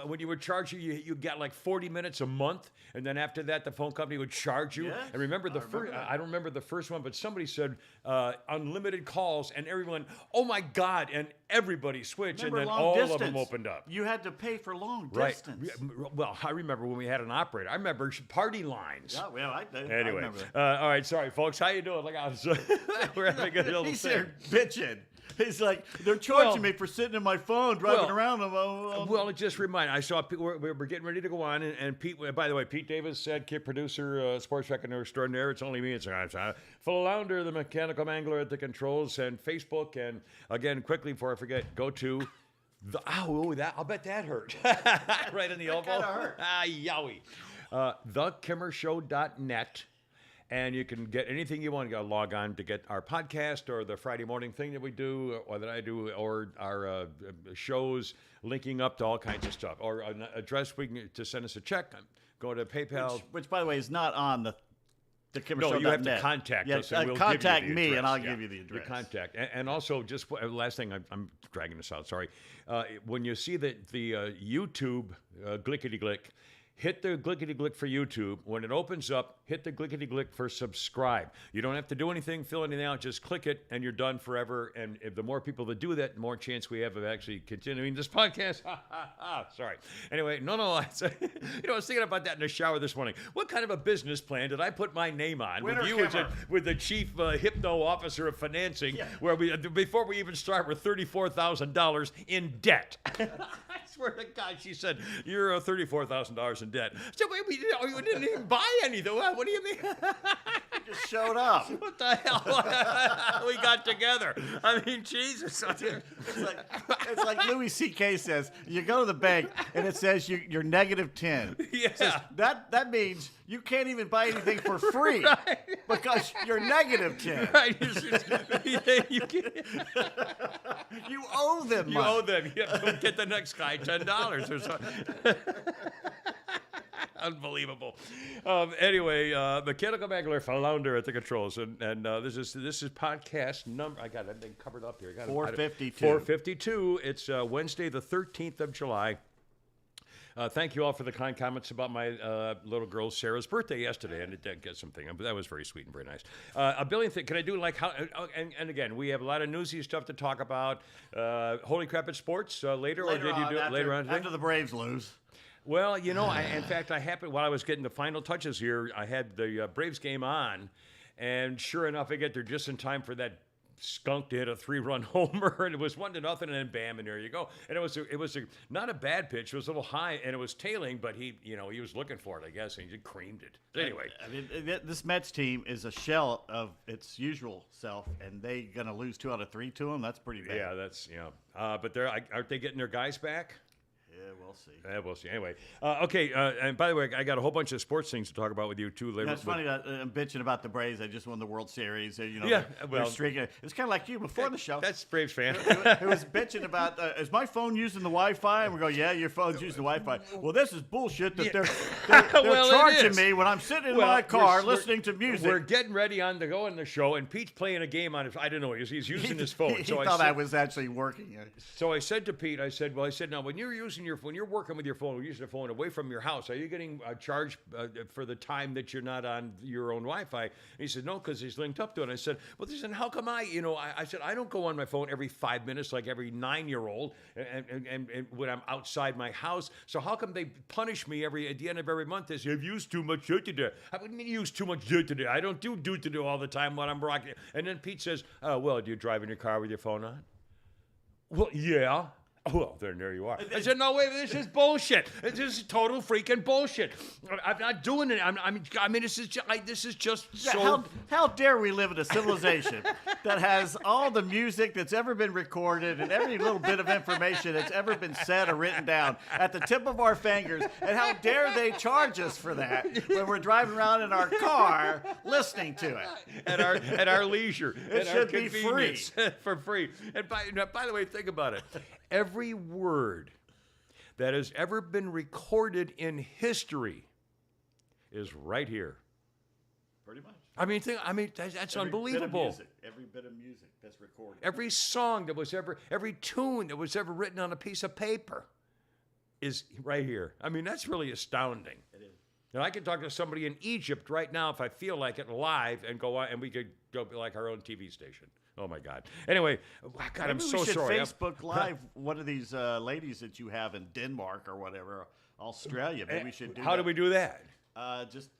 When you would charge you get like 40 minutes a month, and then after that, the phone company would charge you. Yes, and remember the first, that. I don't remember the first one, but somebody said unlimited calls, and everyone, oh my God, and everybody switched, Remember and then long all distance. of them opened up. You had to pay for long Right. distance. Well, I remember when we had an operator. I remember party lines. Yeah, well, I Anyway, remember that. all right, sorry, folks. How you doing? Look out. We're having a little He's thing. there bitching. He's like, they're charging me for sitting in my phone, driving around. Well, it just reminded. I saw we're getting ready to go on, and Pete. By the way, Pete Davis, said, kid producer, sports record extraordinaire. It's only me. It's Flounder, the mechanical mangler at the controls, and Facebook. And again, quickly before I forget, go to the. I'll bet that hurt. Right in the elbow. Kinda hurt. Yowie. TheKimmerShow.net. And you can get anything you want. You got to log on to get our podcast or the Friday morning thing that we do, or that I do, or our shows linking up to all kinds of stuff. Or an address to send us a check. Go to PayPal. Which, by the way, is not on the KimmerShow.net. No, you have to contact us. And we'll contact give you the me, address. and I'll give you the address. The contact. And also, just last thing, I'm dragging this out, sorry. When you see the YouTube glickety-glick, hit the glickety-glick for YouTube. When it opens up, hit the glickety-glick for subscribe. You don't have to do anything, fill anything out. Just click it, and you're done forever. And if the more people that do that, the more chance we have of actually continuing this podcast. Sorry. Anyway, no. I was thinking about that in the shower this morning. What kind of a business plan did I put my name on with you with the chief hypno officer of financing, where before we even start, we're $34,000 in debt. I swear to God, she said, you're $34,000 in debt. So wait, you didn't even buy anything. What do you mean? You just showed up. What the hell we got together? I mean, Jesus. It's like Louis C.K. says, you go to the bank and it says you're negative 10. Yeah. It says, that means you can't even buy anything for free because you're negative 10. Right. You owe them money. You owe them. You have to get the next guy $10 or something. Unbelievable. Anyway, mechanical mangler Flounder at the controls, and this is podcast number. I got everything covered up here. 452. 452. It's Wednesday, the 13th of July. Thank you all for the kind comments about my little girl Sarah's birthday yesterday, and it did get something. That was very sweet and very nice. A billion things. Can I do like how? And again, we have a lot of newsy stuff to talk about. Holy crap! It's sports later, or did you do it later on today? After the Braves lose. Well, in fact, I happened while I was getting the final touches here. I had the Braves game on, and sure enough, I get there just in time for that skunk to hit a 3-run homer, and it was 1-0, and then bam, and there you go. And it was not a bad pitch. It was a little high, and it was tailing, but he was looking for it, I guess, and he just creamed it. Anyway, I mean, this Mets team is a shell of its usual self, and they gonna lose 2 out of 3 to them. That's pretty bad. Yeah, that's but aren't they getting their guys back? Yeah, we'll see. We'll see. Anyway, okay. And by the way, I got a whole bunch of sports things to talk about with you too later. It's funny that I'm bitching about the Braves. They just won the World Series. Well, they're streaking. It's kind of like you before the show. That's Braves fan. Who was bitching about is my phone using the Wi-Fi? And we go, yeah, your phone's using the Wi-Fi. Well, this is bullshit that they're Well, charging me when I'm sitting in my car listening to music. We're getting ready to go in the show, and Pete's playing a game on his. I don't know. He's using his phone. He thought I was actually working. So I said to Pete, I said, now when you're using when you're working with your phone, using a phone away from your house, are you getting charged for the time that you're not on your own Wi-Fi? And he said, no, because he's linked up to it. And I said, well, listen, how come I said, I don't go on my phone every 5 minutes like every 9-year-old and when I'm outside my house. So how come they punish me at the end of every month? They say, you've used too much today. I wouldn't use too much today. I don't do today all the time when I'm rocking. And then Pete says, oh, well, do you drive in your car with your phone on? Well, yeah. Well, then there you are. I said, no, wait, this is bullshit. This is total freaking bullshit. I'm not doing it. I mean, this is just so. How dare we live in a civilization that has all the music that's ever been recorded and every little bit of information that's ever been said or written down at the tip of our fingers, and how dare they charge us for that when we're driving around in our car listening to it at our leisure. It should be free. For free. And by the way, think about it. Every word that has ever been recorded in history is right here. Pretty much. That's unbelievable. Every bit of music that's recorded. Every song that was every tune that was ever written on a piece of paper is right here. I mean, that's really astounding. It is. And I could talk to somebody in Egypt right now if I feel like it live and go on, and we could go be like our own TV station. Oh my God. Anyway, God, I'm Maybe so we should sorry. Facebook Live one of these ladies that you have in Denmark or whatever, Australia. Maybe we should do How that. do we do that? Just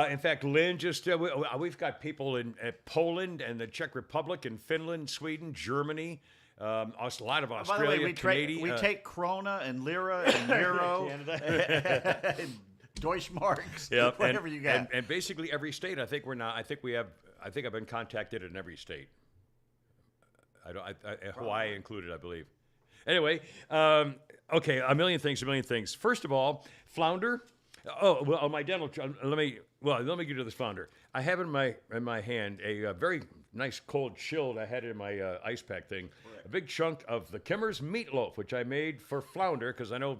In fact, Lynn just, we've got people in Poland and the Czech Republic and Finland, Sweden, Germany, a lot of by Australia, the way, we Canada. take krona and lira and euro and Deutschmarks, Yep, whatever you got. And basically every state. I think I've been contacted in every state. Hawaii included, I believe. Anyway, okay, a million things. First of all, Flounder. Oh well, my dental. Let me get to this Flounder. I have in my hand a very nice cold chilled. I had it in my ice pack thing. A big chunk of the Kimmer's meatloaf, which I made for Flounder because I know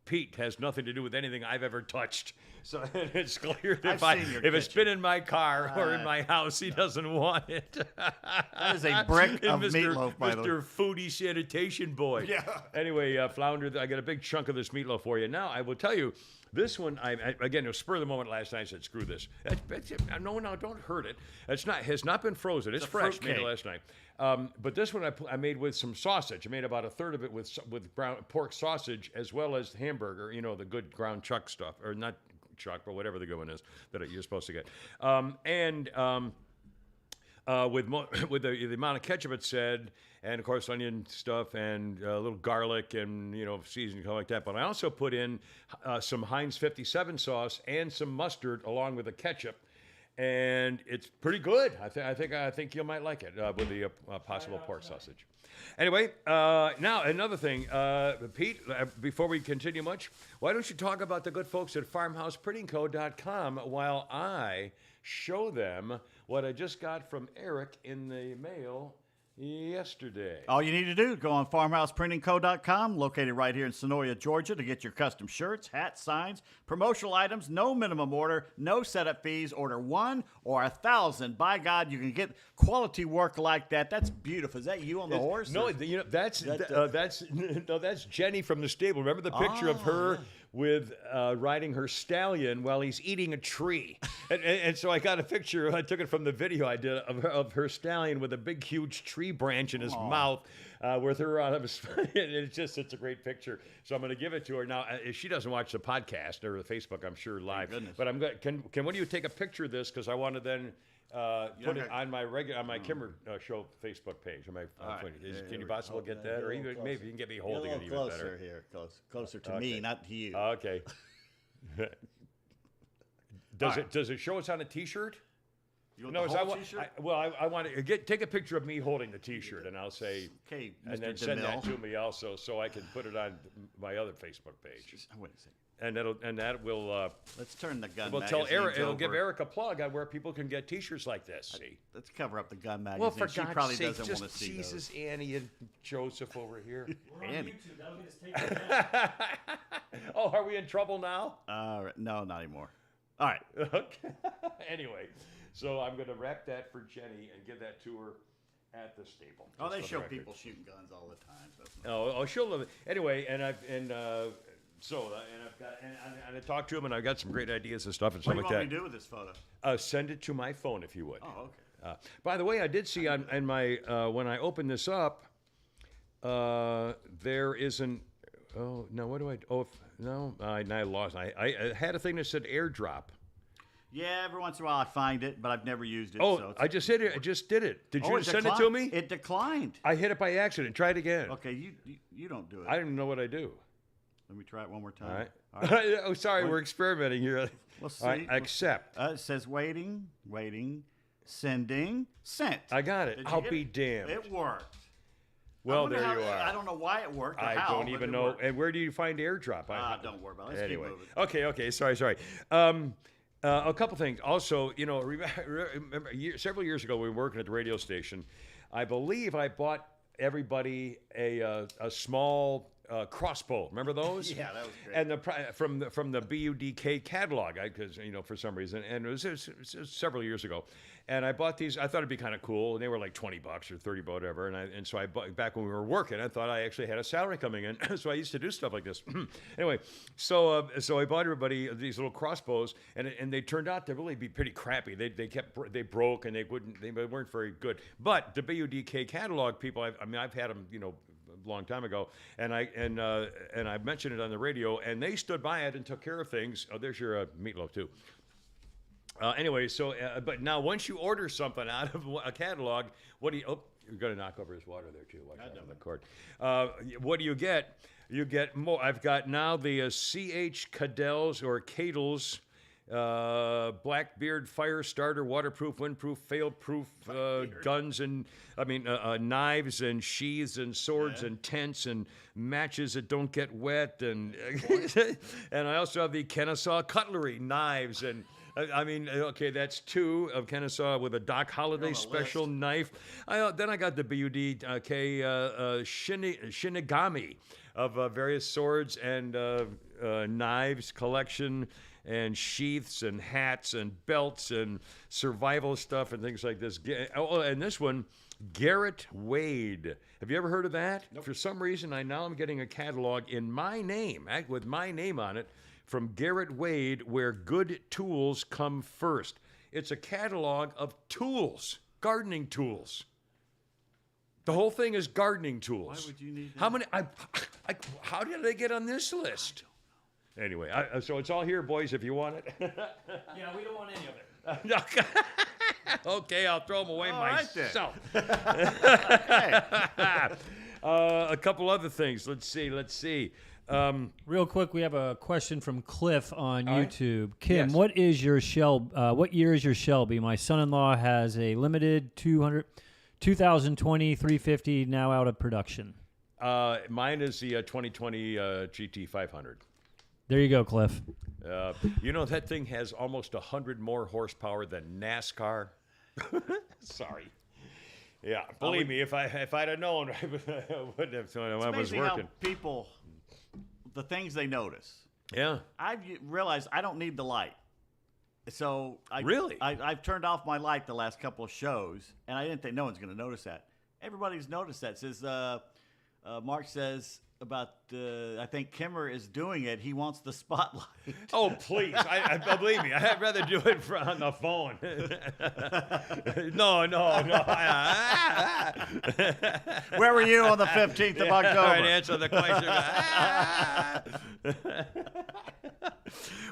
Pete has nothing to do with anything I've ever touched. So it's clear that if it's been in my car or in my house, he doesn't want it. That is a brick of meatloaf, by the way. Mr. Foodie Sanitation Boy. Yeah. Anyway, Flounder, I got a big chunk of this meatloaf for you. Now, I will tell you, this one, again, it was spur of the moment last night. I said, screw this. No, don't hurt it. Has not been frozen. It's fresh. Made it last night. But this one I made with some sausage. I made about a third of it with ground pork sausage as well as hamburger. You know, the good ground chuck stuff, or not chuck, but whatever the good one is that you're supposed to get. With the amount of ketchup it said, and of course onion stuff and a little garlic and seasoning like that. But I also put in some Heinz 57 sauce and some mustard along with the ketchup. And it's pretty good. I think you might like it with the possible pork sausage. Anyway, now another thing, Pete. Before we continue much, why don't you talk about the good folks at FarmhousePrintingCo.com while I show them what I just got from Eric in the mail yesterday. All you need to do, go on farmhouseprintingco.com, located right here in Sonoria, Georgia, to get your custom shirts, hats, signs, promotional items, no minimum order, no setup fees. Order 1 or 1,000. By God, you can get quality work like that. That's beautiful. Is that you on the horse? No, that's Jenny from the stable. Remember the picture of her with riding her stallion while he's eating a tree. and so I got a picture. I took it from the video I did of her stallion with a big, huge tree branch in his mouth with her on his. It's a great picture. So I'm going to give it to her now. She doesn't watch the podcast or the Facebook, I'm sure, live. But I'm going. Can one of you take a picture of this because I want to then. Put it on my Kimmer Show Facebook page. Can you possibly get that, or even maybe you can get me holding it even better? Here, closer to me, not to you. Okay. Does it show us on a T-shirt? You want the whole T-shirt? I want to take a picture of me holding the T-shirt, and I'll say, okay, Mr. and then send that to me also, so I can put it on my other Facebook page. Wait a second. And that will. Let's turn the gun. We'll tell Eric. It'll give Eric a plug on where people can get T-shirts like this. See. Let's cover up the gun magazine. Well, for she God's probably sake, doesn't want to see Jesus, those. Annie and Joseph over here. We're on Andy. YouTube. That'll get us taken down. Oh, are we in trouble now? No, not anymore. All right. Okay. Anyway, so I'm going to wrap that for Jenny and give that to her at the stable. Oh, they just for show the record. people shooting guns all the time. So it's not- Oh, she'll love it. Anyway, and I talked to him, and I got some great ideas and stuff and What stuff do you like want that. me to do with this photo? Send it to my phone if you would. Oh, okay. By the way, I did see on my when I opened this up, there isn't. Oh no! What do I? Oh no! I lost. I had a thing that said AirDrop. Yeah, every once in a while I find it, but I've never used it. Oh, so it's I just hit it. I just did it. Did you it send it to declined? me? It declined. I hit it by accident. Try it again. Okay, you don't do it. I don't even know what I do. Let me try it one more time. All right. All right. Oh, sorry. We're experimenting here. We'll see. All right, accept. It says waiting, sending, sent. I got it. Did you I'll get be it? damned. It worked. Well, I wonder there how- you are. I don't know why it worked. Or I how, don't but even it know. worked. And where do you find AirDrop? Don't worry about it. Let's Anyway. keep moving. Okay. Sorry. A couple things. Also, remember several years ago, we were working at the radio station. I believe I bought everybody a small crossbow. Remember those? Yeah, that was great. And from the BUDK catalog, because for some reason, and it was several years ago, and I bought these. I thought it'd be kind of cool, and they were like $20 or $30, whatever. And so I bought back when we were working. I thought I actually had a salary coming in, so I used to do stuff like this. Anyway, so I bought everybody these little crossbows, and they turned out to really be pretty crappy. They broke, and they weren't very good. But the BUDK catalog people, I've had them, a long time ago, and I mentioned it on the radio, and they stood by it and took care of things. Oh, there's your meatloaf too. Anyway, but now once you order something out of a catalog, what do you? Oh, you're going to knock over his water there too. Watch out on the cord. What do you get? You get more. I've got now the C.H. Cadell's or Cadle's Blackbeard fire starter, waterproof, windproof, fail-proof guns and knives and sheaths and swords and tents and matches that don't get wet and and I also have the Kennesaw cutlery, knives and. Okay, that's 2 of Kennesaw with a Doc Holliday special knife. Then I got the BUDK Shinigami of various swords and knives collection and sheaths and hats and belts and survival stuff and things like this. Oh, and this one, Garrett Wade. Have you ever heard of that? Nope. For some reason, I'm getting a catalog in my name, with my name on it, from Garrett Wade, where good tools come first. It's a catalog of tools, gardening tools. The whole thing is gardening tools. Why would you need that? How many? How did they get on this list? Anyway, so it's all here, boys, if you want it. Yeah, we don't want any of it. Okay, I'll throw them away myself. Right A couple other things. Let's see. Real quick, we have a question from Cliff on YouTube. Kim, Yes. what is your what year is your Shelby? My son-in-law has a limited 2020 350 now out of production. Mine is the 2020 GT 500. There you go, Cliff. That thing has almost 100 more horsepower than NASCAR. Sorry. Yeah, believe me, if I'd have known, I wouldn't have when I was amazing working. how people, the things they notice. Yeah. I've realized I don't need the light. So Really? I've turned off my light the last couple of shows, and I didn't think no one's going to notice that. Everybody's noticed that. Says Mark says about I think Kimmer is doing it. He wants the spotlight. Oh, please. I believe me. I'd rather do it on the phone. No. Where were you on the 15th of October? All right, answer the question.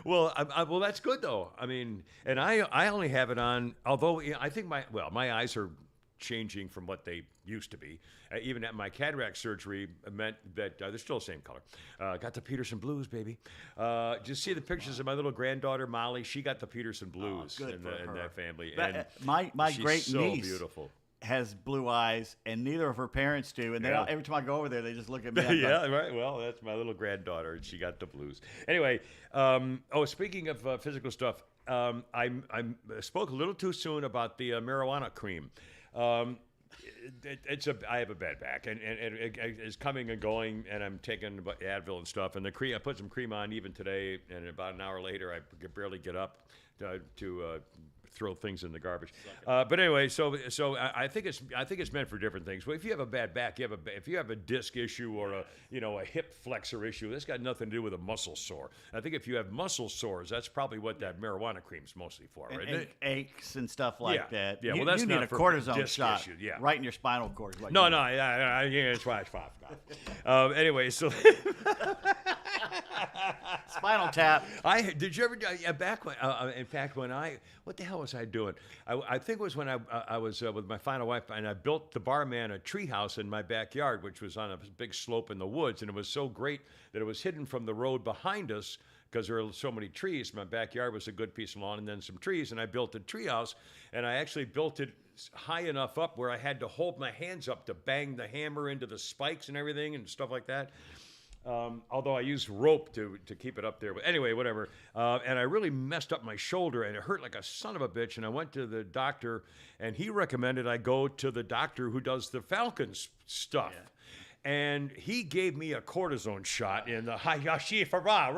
Well, well, that's good though. And I only have it on. Although I think my eyes are changing from what they used to be. Even at my cataract surgery, meant that they're still the same color. Got the Peterson blues, baby. Just see the pictures of my little granddaughter Molly. She got the Peterson blues good in for her. that family. But, And my she's great so niece beautiful. has blue eyes, and neither of her parents do. And Yeah. every time I go over there, they just look at me. I'm Yeah, like, right. Well, that's my little granddaughter, and she got the blues. Anyway, speaking of physical stuff, I spoke a little too soon about the marijuana cream. I have a bad back, and it's coming and going, and I'm taking Advil and stuff, and the cream. I put some cream on even today, and about an hour later, I could barely get up to throw things in the garbage. But anyway, so I think it's meant for different things. Well, if you have a bad back, if you have a disc issue or a hip flexor issue, that's got nothing to do with a muscle sore. I think if you have muscle sores, that's probably what that marijuana cream's mostly for, right? and aches and stuff like that. Yeah, you, well, that's you need not a for cortisone disc shot issue, yeah. right in your spinal cord. is what No, you need. yeah, that's why I forgot. Anyway, so Spinal tap. did you ever back when in fact when what the hell was I doing? I think it was when I was with my final wife, and I built the barman a treehouse in my backyard, which was on a big slope in the woods, and it was so great that it was hidden from the road behind us because there are so many trees. My backyard was a good piece of lawn and then some trees, and I built a treehouse, and I actually built it high enough up where I had to hold my hands up to bang the hammer into the spikes and everything and stuff like that. Although I used rope to keep it up there. But anyway, whatever. And I really messed up my shoulder, and it hurt like a son of a bitch. And I went to the doctor, and he recommended I go to the doctor who does the Falcons stuff. and he gave me a cortisone shot in the Hayashifara.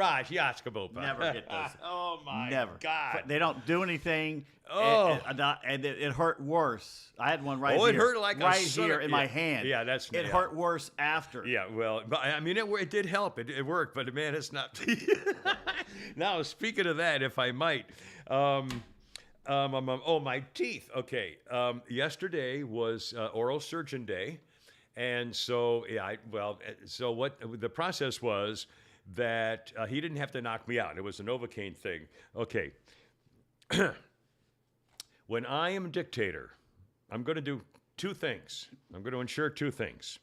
Never get those. Oh my Never. God! They don't do anything. Oh. And it hurt worse. I had one right Oh, here. it hurt like a right son here of- in my yeah. hand. Yeah, that's- It yeah. hurt worse after. Yeah, well, but, I mean, it did help. It worked, but man, it's not. Now, speaking of that, if I might, oh, my teeth. Okay, yesterday was oral surgeon day, and so so what the process was that he didn't have to knock me out. It was a Novocaine thing. Okay. When I am dictator, I'm going to do two things. I'm going to ensure two things.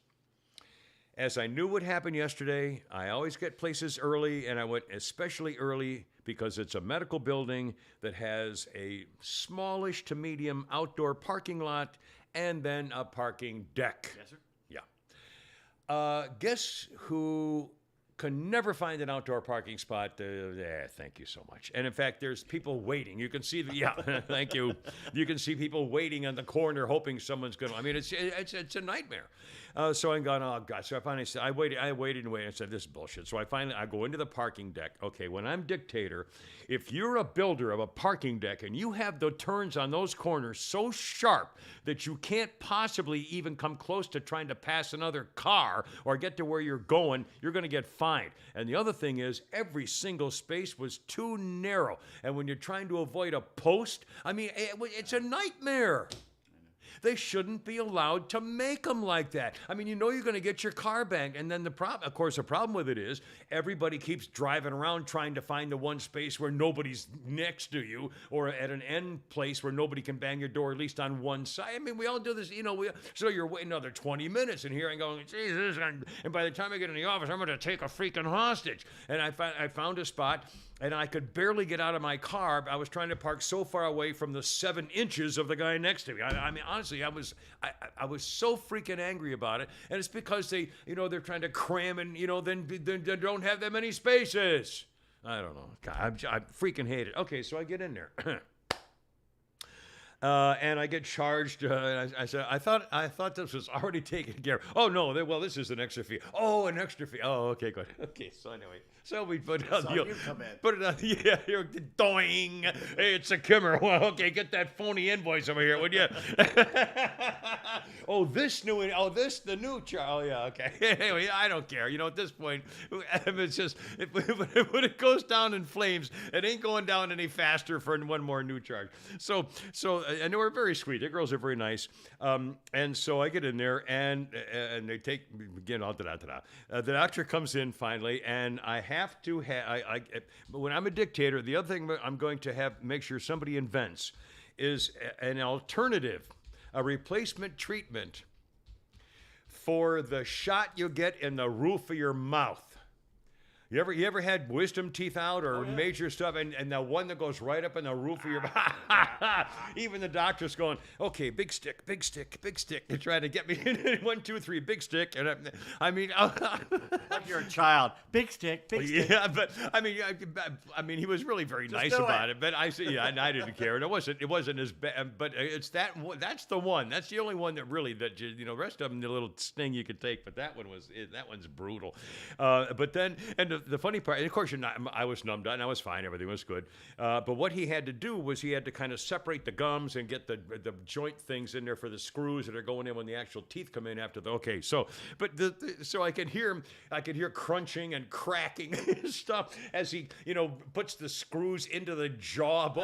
As I knew what happened yesterday, I always get places early, and I went especially early because it's a medical building that has a smallish to medium outdoor parking lot and then a parking deck. Yes, sir. Yeah. Guess who can never find an outdoor parking spot? Thank you so much. And in fact, there's people waiting. You can see thank you. You can see people waiting on the corner hoping someone's going to, I mean, it's a nightmare. So I'm going, oh God. So I finally said, I waited and waited. I said, this is bullshit. So I go into the parking deck. Okay, when I'm dictator, if you're a builder of a parking deck and you have the turns on those corners so sharp that you can't possibly even come close to trying to pass another car or get to where you're going, you're going to get fined. And the other thing is, every single space was too narrow. And when you're trying to avoid a post, I mean, it's a nightmare. They shouldn't be allowed to make them like that. I mean, you know you're going to get your car banged. And then the problem with it is everybody keeps driving around trying to find the one space where nobody's next to you or at an end place where nobody can bang your door, at least on one side. I mean, we all do this, so you're waiting another 20 minutes and here I'm going, Jesus. And by the time I get in the office, I'm going to take a freaking hostage. And I found a spot. And I could barely get out of my car. I was trying to park so far away from the 7 inches of the guy next to me. I mean, honestly, I was so freaking angry about it. And it's because they're trying to cram and, then they don't have that many spaces. I don't know. God, I freaking hate it. Okay, so I get in there. And I get charged. I said, I thought this was already taken care of. Oh no, this is an extra fee. Oh, an extra fee. Oh, okay, good. Okay, so anyway, we put it on So the you come in. put it on. Yeah, you're doing. Hey, it's a Kimmer. Well, okay, get that phony invoice over here, would you? The new charge. Oh yeah, okay. Anyway, I don't care. At this point, it's just when it goes down in flames, it ain't going down any faster for one more new charge. So. And they were very sweet. The girls are very nice. And so I get in there, and they take again. The doctor comes in finally, and I have to have. When I'm a dictator, the other thing I'm going to make sure somebody invents is an alternative, a replacement treatment for the shot you get in the roof of your mouth. You ever had wisdom teeth out or major stuff, and the one that goes right up in the roof of your mouth? Even the doctor's going, okay, big stick, big stick, big stick. They're trying to get me 1, 2, 3, big stick. And I mean, Like you're a child. Big stick, big stick. yeah, but I mean, he was really very nice do about it. But I said, yeah, and I didn't care, and it wasn't as bad. But it's that's the one. That's the only one that really rest of them the little sting you could take. But that one's brutal. But then the funny part, and of course, I was numbed out and I was fine. Everything was good. But what he had to do was he had to kind of separate the gums and get the joint things in there for the screws that are going in when the actual teeth come in after the. Okay, so so I could hear him. I could hear crunching and cracking and stuff as he puts the screws into the jaw. Boy,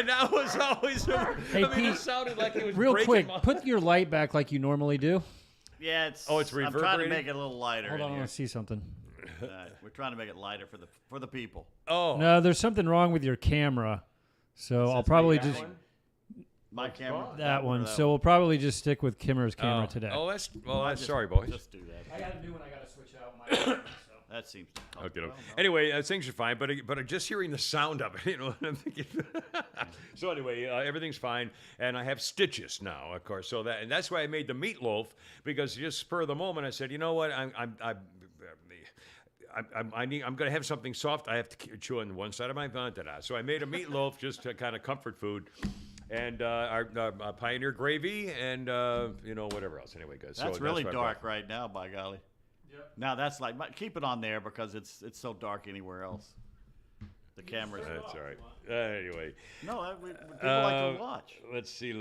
that was always. Hey, Pete, Pete, it sounded like he was real breaking quick, my- put your light back like you normally do. Yeah, it's. Oh, it's I'm trying to reverberating? make it a little lighter. Hold in on, I here. want to see something. We're trying to make it lighter for the people. Oh, No, there's something wrong with your camera. So I'll probably just My camera. that one. or that So we'll probably just stick with Kimmer's camera today. Oh, that's Just- sorry, boys. Just do that. I got a new one. I got to switch out my camera. That seems. Okay. Well, no. Anyway, things are fine, but just hearing the sound of it, I'm thinking. So anyway, everything's fine, and I have stitches now, of course. So that's why I made the meatloaf, because just spur of the moment, I said, you know what, I'm going to have something soft. I have to chew on one side of my mouth. So I made a meatloaf just to kind of comfort food. and our Pioneer Gravy, and whatever else. Anyway, guys. That's so really what I dark brought. right now, by golly. Yep. Now that's like, keep it on there because it's so dark anywhere else. The cameras. That's all right. Anyway. No, people like to watch. Let's see.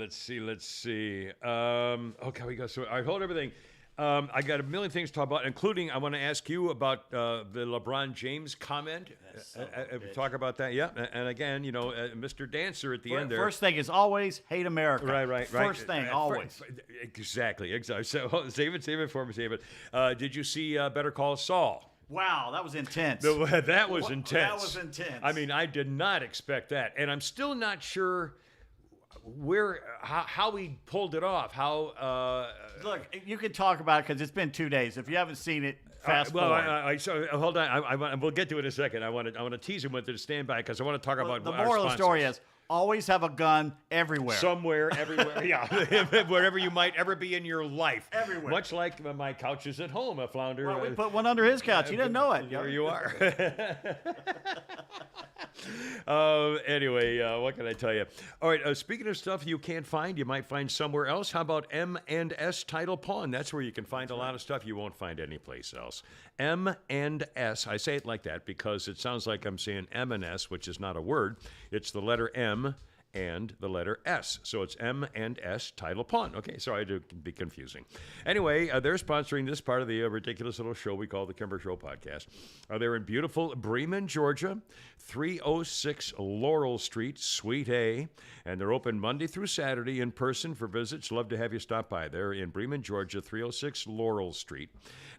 Okay, we go. So I hold everything. I got a million things to talk about, including I want to ask you about the LeBron James comment. Talk about that, yeah. And again, Mr. Dancer at the end there. First thing is always hate America. Right. First thing, always. Exactly. So save it for me. Did you see Better Call Saul? Wow, that was intense. That was intense. That was intense. I mean, I did not expect that, and I'm still not sure how he pulled it off. Look, you can talk about it because it's been 2 days. If you haven't seen it, fast forward. So hold on. We'll get to it in a second. I want to tease him with it to stand by because I want to talk about the our moral of the story sponsors. is always have a gun everywhere. Somewhere, everywhere, yeah, wherever you might ever be in your life. Everywhere. Much like my couches at home, a flounder. Well, we put one under his couch. He didn't know it. There you are. Anyway, what can I tell you? All right, speaking of stuff you can't find, you might find somewhere else. How about M&S Title Pawn? That's where you can find a lot of stuff you won't find anyplace else. M&S. I say it like that because it sounds like I'm saying M&S, which is not a word. It's the letter M and the letter S. So it's M&S Title Pawn. Okay, sorry to be confusing. Anyway, they're sponsoring this part of the ridiculous little show we call the Kimber Show podcast. They're in beautiful Bremen, Georgia, 306 Laurel Street, Suite A, and they're open Monday through Saturday in person for visits. Love to have you stop by. They're in Bremen, Georgia, 306 Laurel Street.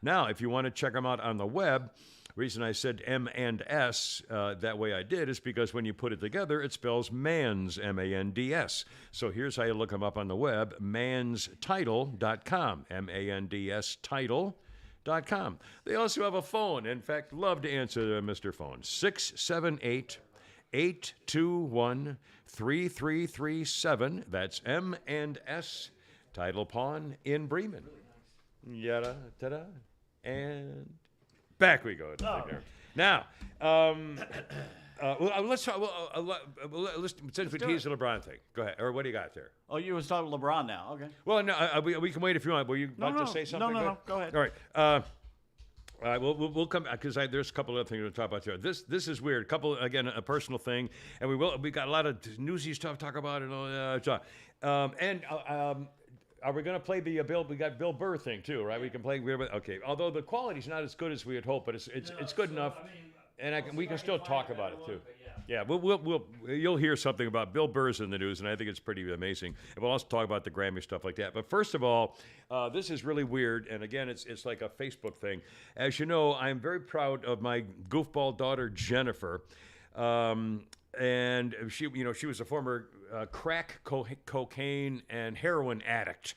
Now, if you want to check them out on the web, reason I said M and S that way I did is because when you put it together, it spells Mands, M-A-N-D-S. So here's how you look them up on the web, manstitle.com, M-A-N-D-S title.com. They also have a phone. In fact, love to answer Mr. Phone, 678-821-3337. That's M&S Title Pawn in Bremen. Yada, ta-da, and... back we go. Now, let's talk. Since we teased the LeBron thing, go ahead. Or what do you got there? Oh, you was talking LeBron now. Okay. Well, no, we can wait if you want. Were you about to say something? No. Go ahead. All right. All right, we'll come back because there's a couple other things to talk about there. This is weird. A personal thing, and we got a lot of newsy stuff to talk about and all that. Are we going to play the Bill? We got Bill Burr thing too, right? We can play. Okay. Although the quality's not as good as we had hoped, but it's good enough, and we can still talk about it too. Yeah, you'll hear something about Bill Burr's in the news, and I think it's pretty amazing. And we'll also talk about the Grammy stuff like that. But first of all, this is really weird, and again, it's like a Facebook thing. As you know, I'm very proud of my goofball daughter Jennifer. And she was a former crack, cocaine, and heroin addict.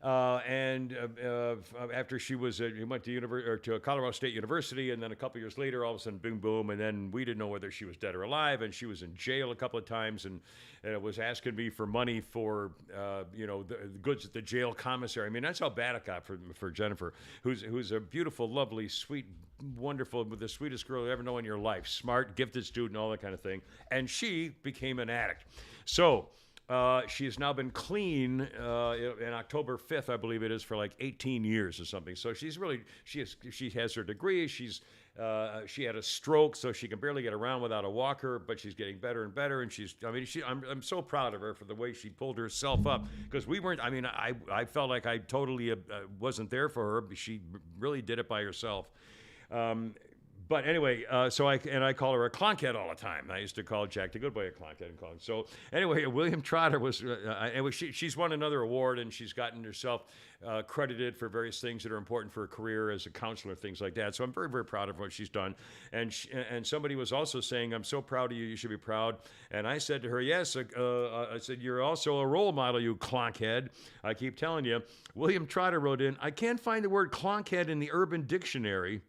After she went to Colorado State University, and then a couple years later, all of a sudden, boom, boom, and then we didn't know whether she was dead or alive, and she was in jail a couple of times, and was asking me for money for the goods at the jail commissary. I mean, that's how bad it got for Jennifer, who's a beautiful, lovely, sweet, wonderful, the sweetest girl you ever know in your life, smart, gifted student, all that kind of thing, and she became an addict. So. She has now been clean in October 5th, I believe it is, for like 18 years or something. So she has her degree. She had a stroke, so she can barely get around without a walker, but she's getting better and better. And I'm so proud of her for the way she pulled herself up, because I felt like I totally wasn't there for her, but she really did it by herself. But anyway, I call her a clonkhead all the time. I used to call Jack the Good Boy a clonkhead and call him. So anyway, William Trotter she's won another award, and she's gotten herself credited for various things that are important for her career as a counselor, things like that. So I'm very, very proud of what she's done. And somebody was also saying, "I'm so proud of you. You should be proud." And I said to her, "Yes." I said, "You're also a role model, you clonkhead. I keep telling you." William Trotter wrote in, "I can't find the word clonkhead in the Urban Dictionary,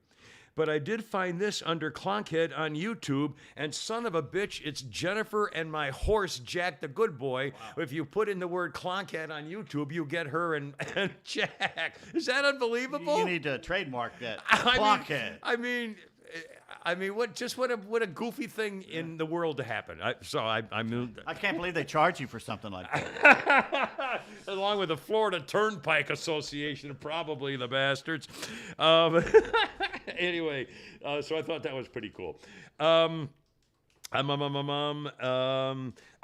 but I did find this under Clonkhead on YouTube, and son of a bitch, it's Jennifer and my horse, Jack the Good Boy. Wow. If you put in the word Clonkhead on YouTube, you get her and Jack. Is that unbelievable? You need to trademark that. Clonkhead. I mean, what a goofy thing in the world to happen. I'm I can't believe they charge you for something like that. along with the Florida Turnpike Association, probably the bastards. Anyway, so I thought that was pretty cool.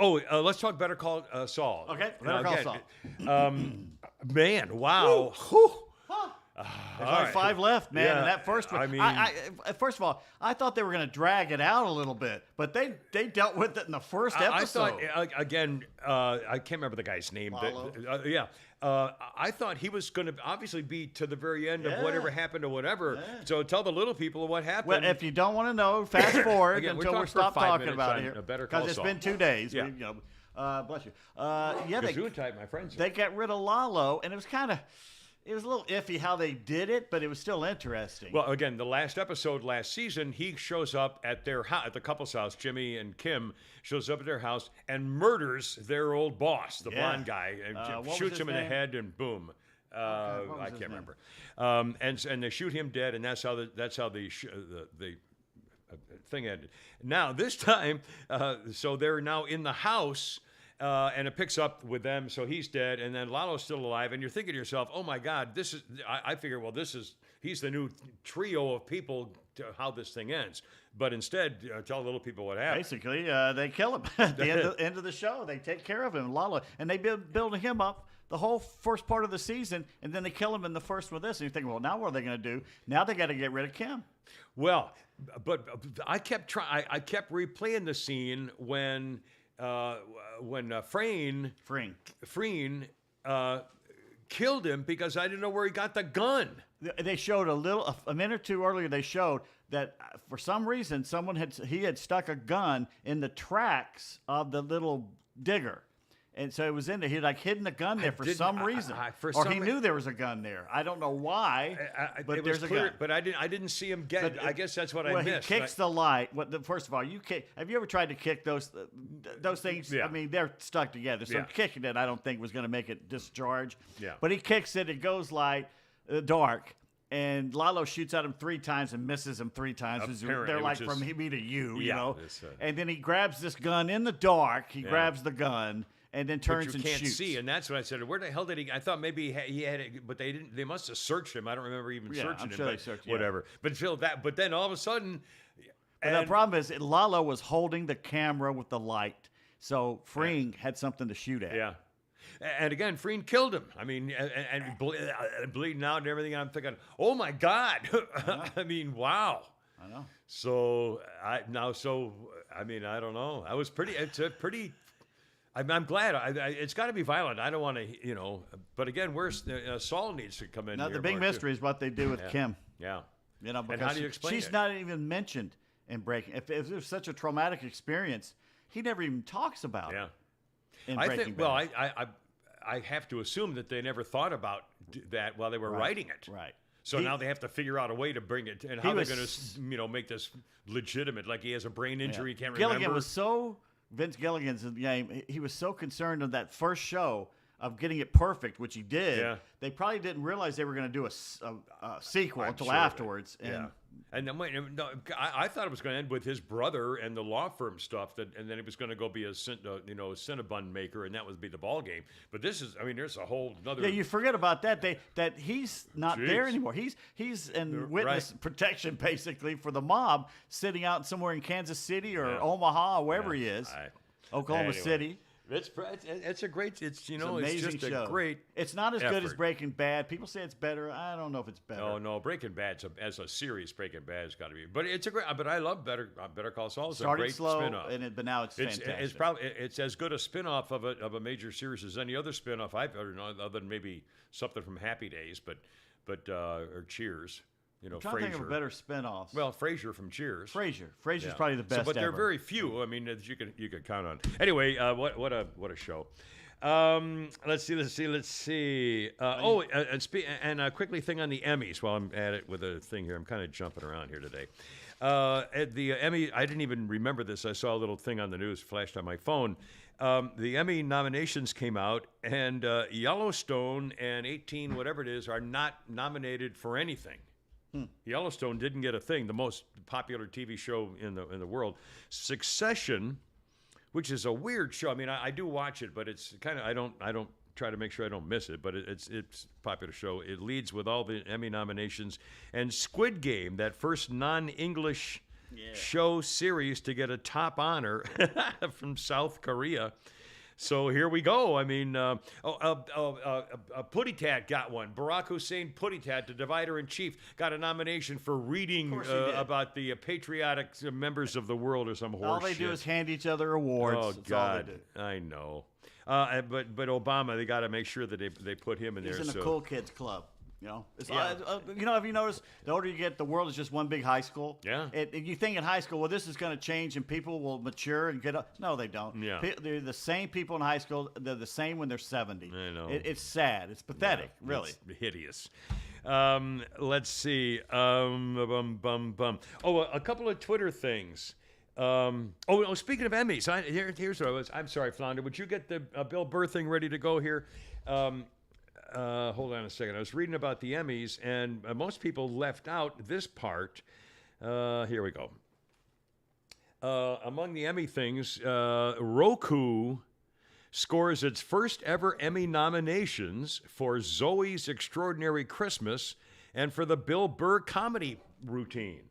Let's talk Better Call Saul. Okay, Better Call Again, Saul. Man, wow. There's only 5 left, man. Yeah, And that first one, I mean- I first of all, I thought they were going to drag it out a little bit, but they dealt with it in the first episode. I thought again. I can't remember the guy's name. Lalo? I thought he was going to obviously be to the very end of Yeah. whatever happened or whatever. Yeah. So tell the little people what happened. Well, if you don't want to know, fast forward Again, we're until talking we for stop 5 talking minutes about on it here, a Better Call because it's Saul. been 2 days. Yeah. Bless you. Yeah, they Gesundheit, my friends. they got rid of Lalo, and it was a little iffy how they did it, but it was still interesting. Well, again, the last episode last season, he shows up at their house, at the couple's house. Jimmy and Kim shows up at their house and murders their old boss, the Yeah. blonde guy, and what was shoots his him in the name? head, and boom. what was I his can't name? remember. And they shoot him dead, and that's how the thing ended. Now this time, so they're now in the house. And it picks up with them, so he's dead, and then Lalo's still alive, and you're thinking to yourself, "Oh my God, this is." I figure, well, he's the new trio of people to how this thing ends. But instead, tell little people what happened. Basically, they kill him at the end of the show. They take care of him, Lalo, and they build him up the whole first part of the season, and then they kill him in the first with this. And you think, well, now what are they going to do? Now they got to get rid of Kim. Well, but I kept replaying the scene when Frayne Freeing. killed him because I didn't know where he got the gun. They showed a minute or two earlier. They showed that for some reason he had stuck a gun in the tracks of the little digger, and so it was in there. He had hidden the gun there for some reason, or he knew there was a gun there. I don't know why, but it was there's clear, a gun. But I didn't see him get it. I guess that's what I Well, missed. he kicks the light. First of all, have you ever tried to kick those things? Yeah. I mean, they're stuck together. So Yeah. kicking it, I don't think was going to make it discharge. Yeah. But he kicks it. It goes light, dark. And Lalo shoots at him 3 times and misses him 3 times. Apparently, They're like which is- from me to you, Yeah, know. it's, And then he grabs this gun in the dark. He grabs the gun and then turns but you and can't shoots. see, and that's what I said. Where the hell did he? I thought maybe he had it, but they didn't. They must have searched him. I don't remember even Yeah, searching I'm him. sure they but searched, yeah. whatever. But still, But then all of a sudden, But the problem is Lalo was holding the camera with the light. So Freeing had something to shoot at. yeah. And again, Freen killed him. I mean, and bleeding out and everything. I'm thinking, oh my God. I mean, wow. I know. So I mean, I don't know. I was pretty. It's a pretty. I'm glad. It's got to be violent. I don't want to, But again, where's Saul needs to come in. Now, here the big more, too. mystery is what they do with Kim. Yeah. Because how do you explain she's it? not even mentioned in Breaking. If it was such a traumatic experience, he never even talks about Yeah. it. In I Breaking think. Bad. Well, I have to assume that they never thought about that while they were writing it. Right. So He- now they have to figure out a way to bring it, and He how they're was- going to, make this legitimate. Like he has a brain injury, he can't Gilligan remember. was so Vince Gilligan's game. He was so concerned of that first show of getting it perfect, which he did. Yeah. They probably didn't realize they were going to do a sequel I'm until sure. afterwards. And Yeah. And then, no, I thought it was going to end with his brother and the law firm stuff, and then it was going to go be a Cinnabon maker, and that would be the ball game. But this is, I mean, there's a whole another. yeah, you forget about that. That he's not there Jeez. anymore. He's in witness protection basically for the mob, sitting out somewhere in Kansas City or Omaha, or wherever he is, Oklahoma Anyway. City. It's a great. It's It's an amazing just show. a great. It's not as good as effort. Breaking Bad. People say it's better. I don't know if it's better. No, Breaking Bad as a series, Breaking Bad has got to be. But it's a great. But I love Better Call Saul. It's a Started great slow, spin-off. but now it's It's fantastic. probably it's as good a spin-off of a major series as any other spin-off I've ever known, other than maybe something from Happy Days, but or Cheers. I'm trying to think of a Frasier. better spin-off. Well, Frasier from Cheers. Frasier's Yeah. probably the best but there are ever. very few. I mean, that you could count on. Anyway, what a show. Let's see. And quickly thing on the Emmys while I'm at it with a thing here. I'm kind of jumping around here today. At the Emmy, I didn't even remember this. I saw a little thing on the news flashed on my phone. The Emmy nominations came out, and Yellowstone and 18 whatever it is are not nominated for anything. Yellowstone didn't get a thing. The most popular TV show in the world. Succession, which is a weird show. I mean, I do watch it, but it's kind of I don't try to make sure I don't miss it. But it's a popular show. It leads with all the Emmy nominations. And Squid Game, that first non-English show series to get a top honor from South Korea. So here we go. I mean, Putty-Tat got one. Barack Hussein Putty-Tat, the divider-in-chief, got a nomination for reading about the patriotic members of the world or some horse All they shit. do is hand each other awards. Oh, That's all they God. do. I know. But Obama, they got to make sure that they put him in He's there. in the so. cool kids club. It's Yeah. have you noticed the older you get, the world is just one big high school. Yeah. You think in high school, well, this is going to change and people will mature and get up. No, they don't. Yeah. They're the same people in high school. They're the same when they're 70. I know. It's sad. It's pathetic, really. It's hideous. Let's see. Oh, a couple of Twitter things. Speaking of Emmys, here's what I was. I'm sorry, Flounder. Would you get the Bill Burr thing ready to go here? Hold on a second. I was reading about the Emmys, and most people left out this part. Here we go. Among the Emmy things, Roku scores its first ever Emmy nominations for Zoe's Extraordinary Christmas and for the Bill Burr comedy routine.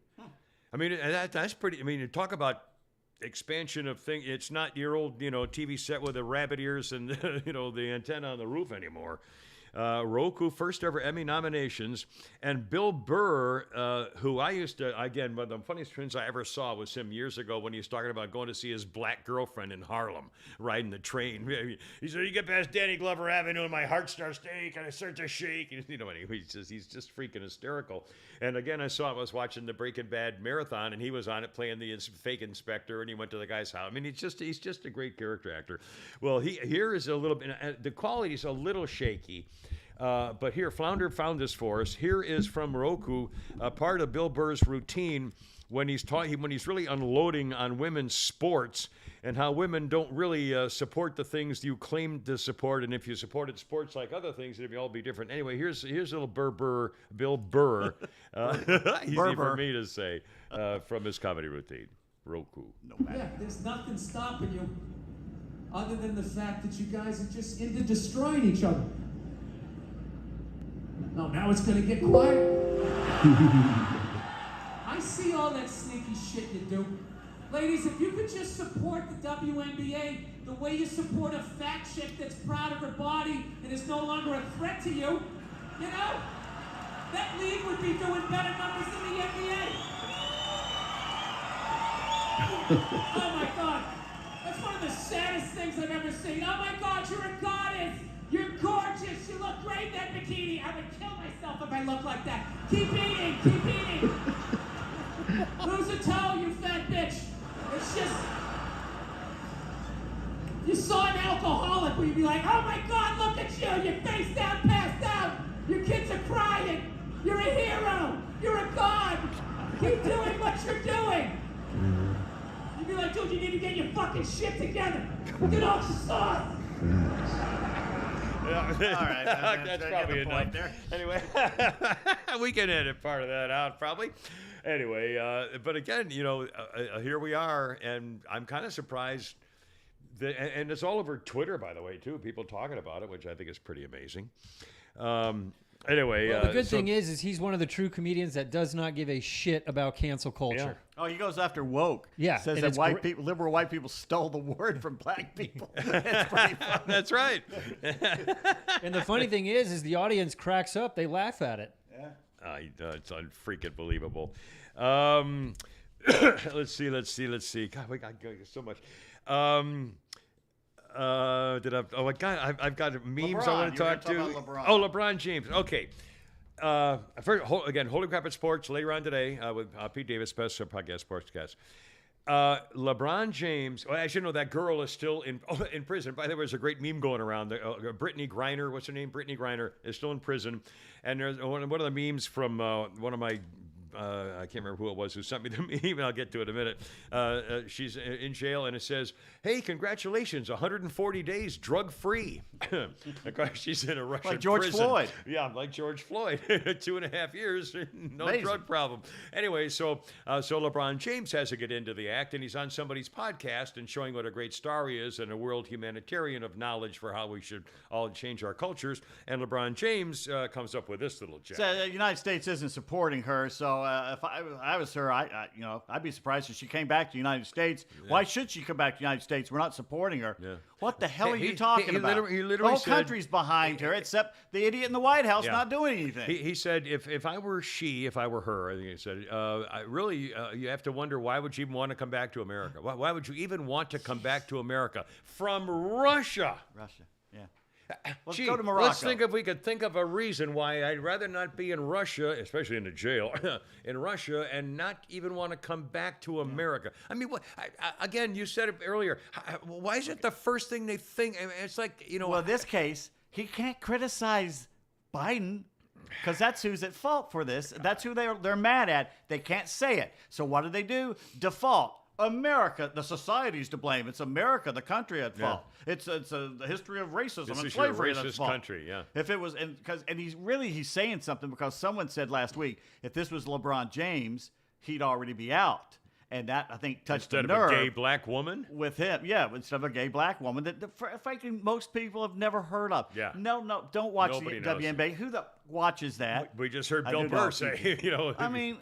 I mean, that's pretty. I mean, talk about expansion of thing. It's not your old, TV set with the rabbit ears and the antenna on the roof anymore. Roku, first ever Emmy nominations, and Bill Burr, who I used to, again, one of the funniest things I ever saw was him years ago when he was talking about going to see his black girlfriend in Harlem, riding the train. He said, "You get past Danny Glover Avenue and my heart starts to ache and I start to shake." He's just freaking hysterical. And again, I was watching the Breaking Bad marathon, and he was on it playing the fake inspector, and he went to the guy's house. I mean, he's just a great character actor. Well, here is a little bit, the quality is a little shaky. But here, Flounder found this for us. Here is from Roku, part of Bill Burr's routine when he's really unloading on women's sports and how women don't really support the things you claim to support. And if you supported sports like other things, it'd all be different. Anyway, here's a little Bill Burr. Easy for me to say from his comedy routine. Roku. Yeah, there's nothing stopping you other than the fact that you guys are just into destroying each other. No, now it's gonna get quiet. I see all that sneaky shit you do. Ladies, if you could just support the WNBA the way you support a fat chick that's proud of her body and is no longer a threat to you, that league would be doing better numbers than the NBA. Oh my God, that's one of the saddest things I've ever seen. Oh my God, you're a goddess. You're gorgeous. You look great in that bikini. I would kill myself if I looked like that. Keep eating. Keep eating. Lose a toe, you fat bitch. It's just... You saw an alcoholic where you'd be like, oh my God, look at you. You're face down, passed out. Your kids are crying. You're a hero. You're a god. Keep doing what you're doing. You'd be like, dude, you need to get your fucking shit together. Get off the sauce. All right, That's probably enough. there. Anyway, we can edit part of that out probably. Anyway, but again, here we are, and I'm kind of surprised that, and it's all over Twitter, by the way, too. People talking about it, which I think is pretty amazing. Anyway, Well, the good thing is he's one of the true comedians that does not give a shit about cancel culture. Oh, he goes after woke. Yeah, Says and that it's liberal white people stole the word from black people. It's pretty funny. That's right. And the funny thing is the audience cracks up. They laugh at it. It's unfreaking believable. Let's see. God, we got so much. I've got memes I want to talk to. About LeBron. Oh, LeBron James. Okay. First, again, Holy Crap at Sports later on today with Pete Davis, best podcast sportscast. LeBron James. Well, as you know, that girl is still in prison. By the way, there's a great meme going around. Brittany Griner, what's her name? Brittany Griner is still in prison. And there's one of the memes from one of my I can't remember who it was who sent me the email. I'll get to it in a minute. She's in jail, and it says, "Hey, congratulations, 140 days drug-free." Of course, she's in a Russian Like George prison. Floyd. Yeah, like George Floyd. 2.5 years, no Amazing. drug problem. Anyway, so LeBron James has to get into the act, and he's on somebody's podcast and showing what a great star he is and a world humanitarian of knowledge for how we should all change our cultures. And LeBron James comes up with this little gem. So the United States isn't supporting her. So if I was her, I'd be surprised if she came back to the United States. Why should she come back to the United States? We're not supporting her. Yeah. What the hell are He- you talking he about? literally the whole said- country's behind her, except the idiot in the White House Yeah. not doing anything. He said, if I were if I were her, I think he said, you have to wonder, why would you even want to come back to America? Why would you even want to come back to America from Russia? Russia, yeah. Let's Gee, go to Morocco. Let's think if we could think of a reason why I'd rather not be in Russia, especially in the jail, in Russia, and not even want to come back to America. I mean, again, you said it earlier. Why is it the first thing they think? I mean, it's like, Well, in this case, he can't criticize Biden because that's who's at fault for this. That's who they're mad at. They can't say it. So what do? Default. America, the society's to blame. It's America, the country, at fault. It's the history of racism This and is your slavery at racist fault. country, yeah. If it was, and he's saying something because someone said last week if this was LeBron James, he'd already be out, and that I think touched instead the of nerve a gay black woman. with him. Yeah, instead of a gay black woman that frankly most people have never heard of. Yeah. No, don't watch Nobody the knows. WNBA. Who the watches that? We just heard I Bill do Burr know say, I mean,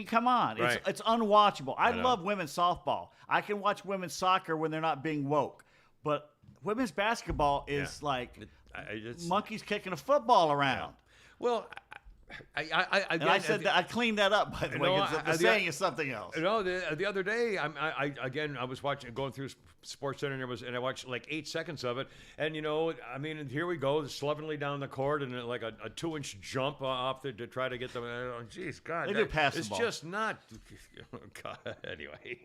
come on. Right. It's unwatchable. I know. love women's softball. I can watch women's soccer when they're not being woke. But women's basketball is like it's, monkeys kicking a football around. well, And I said that I cleaned that up, by the way. No, 'Cause the the- saying is something else. You know, the other day, I was going through Sports Center, and I watched like 8 seconds of it, and I mean, here we go, slovenly down the court, and like a 2-inch jump off to try to get them. Geez, God, They do pass the it's ball. just not. God, anyway.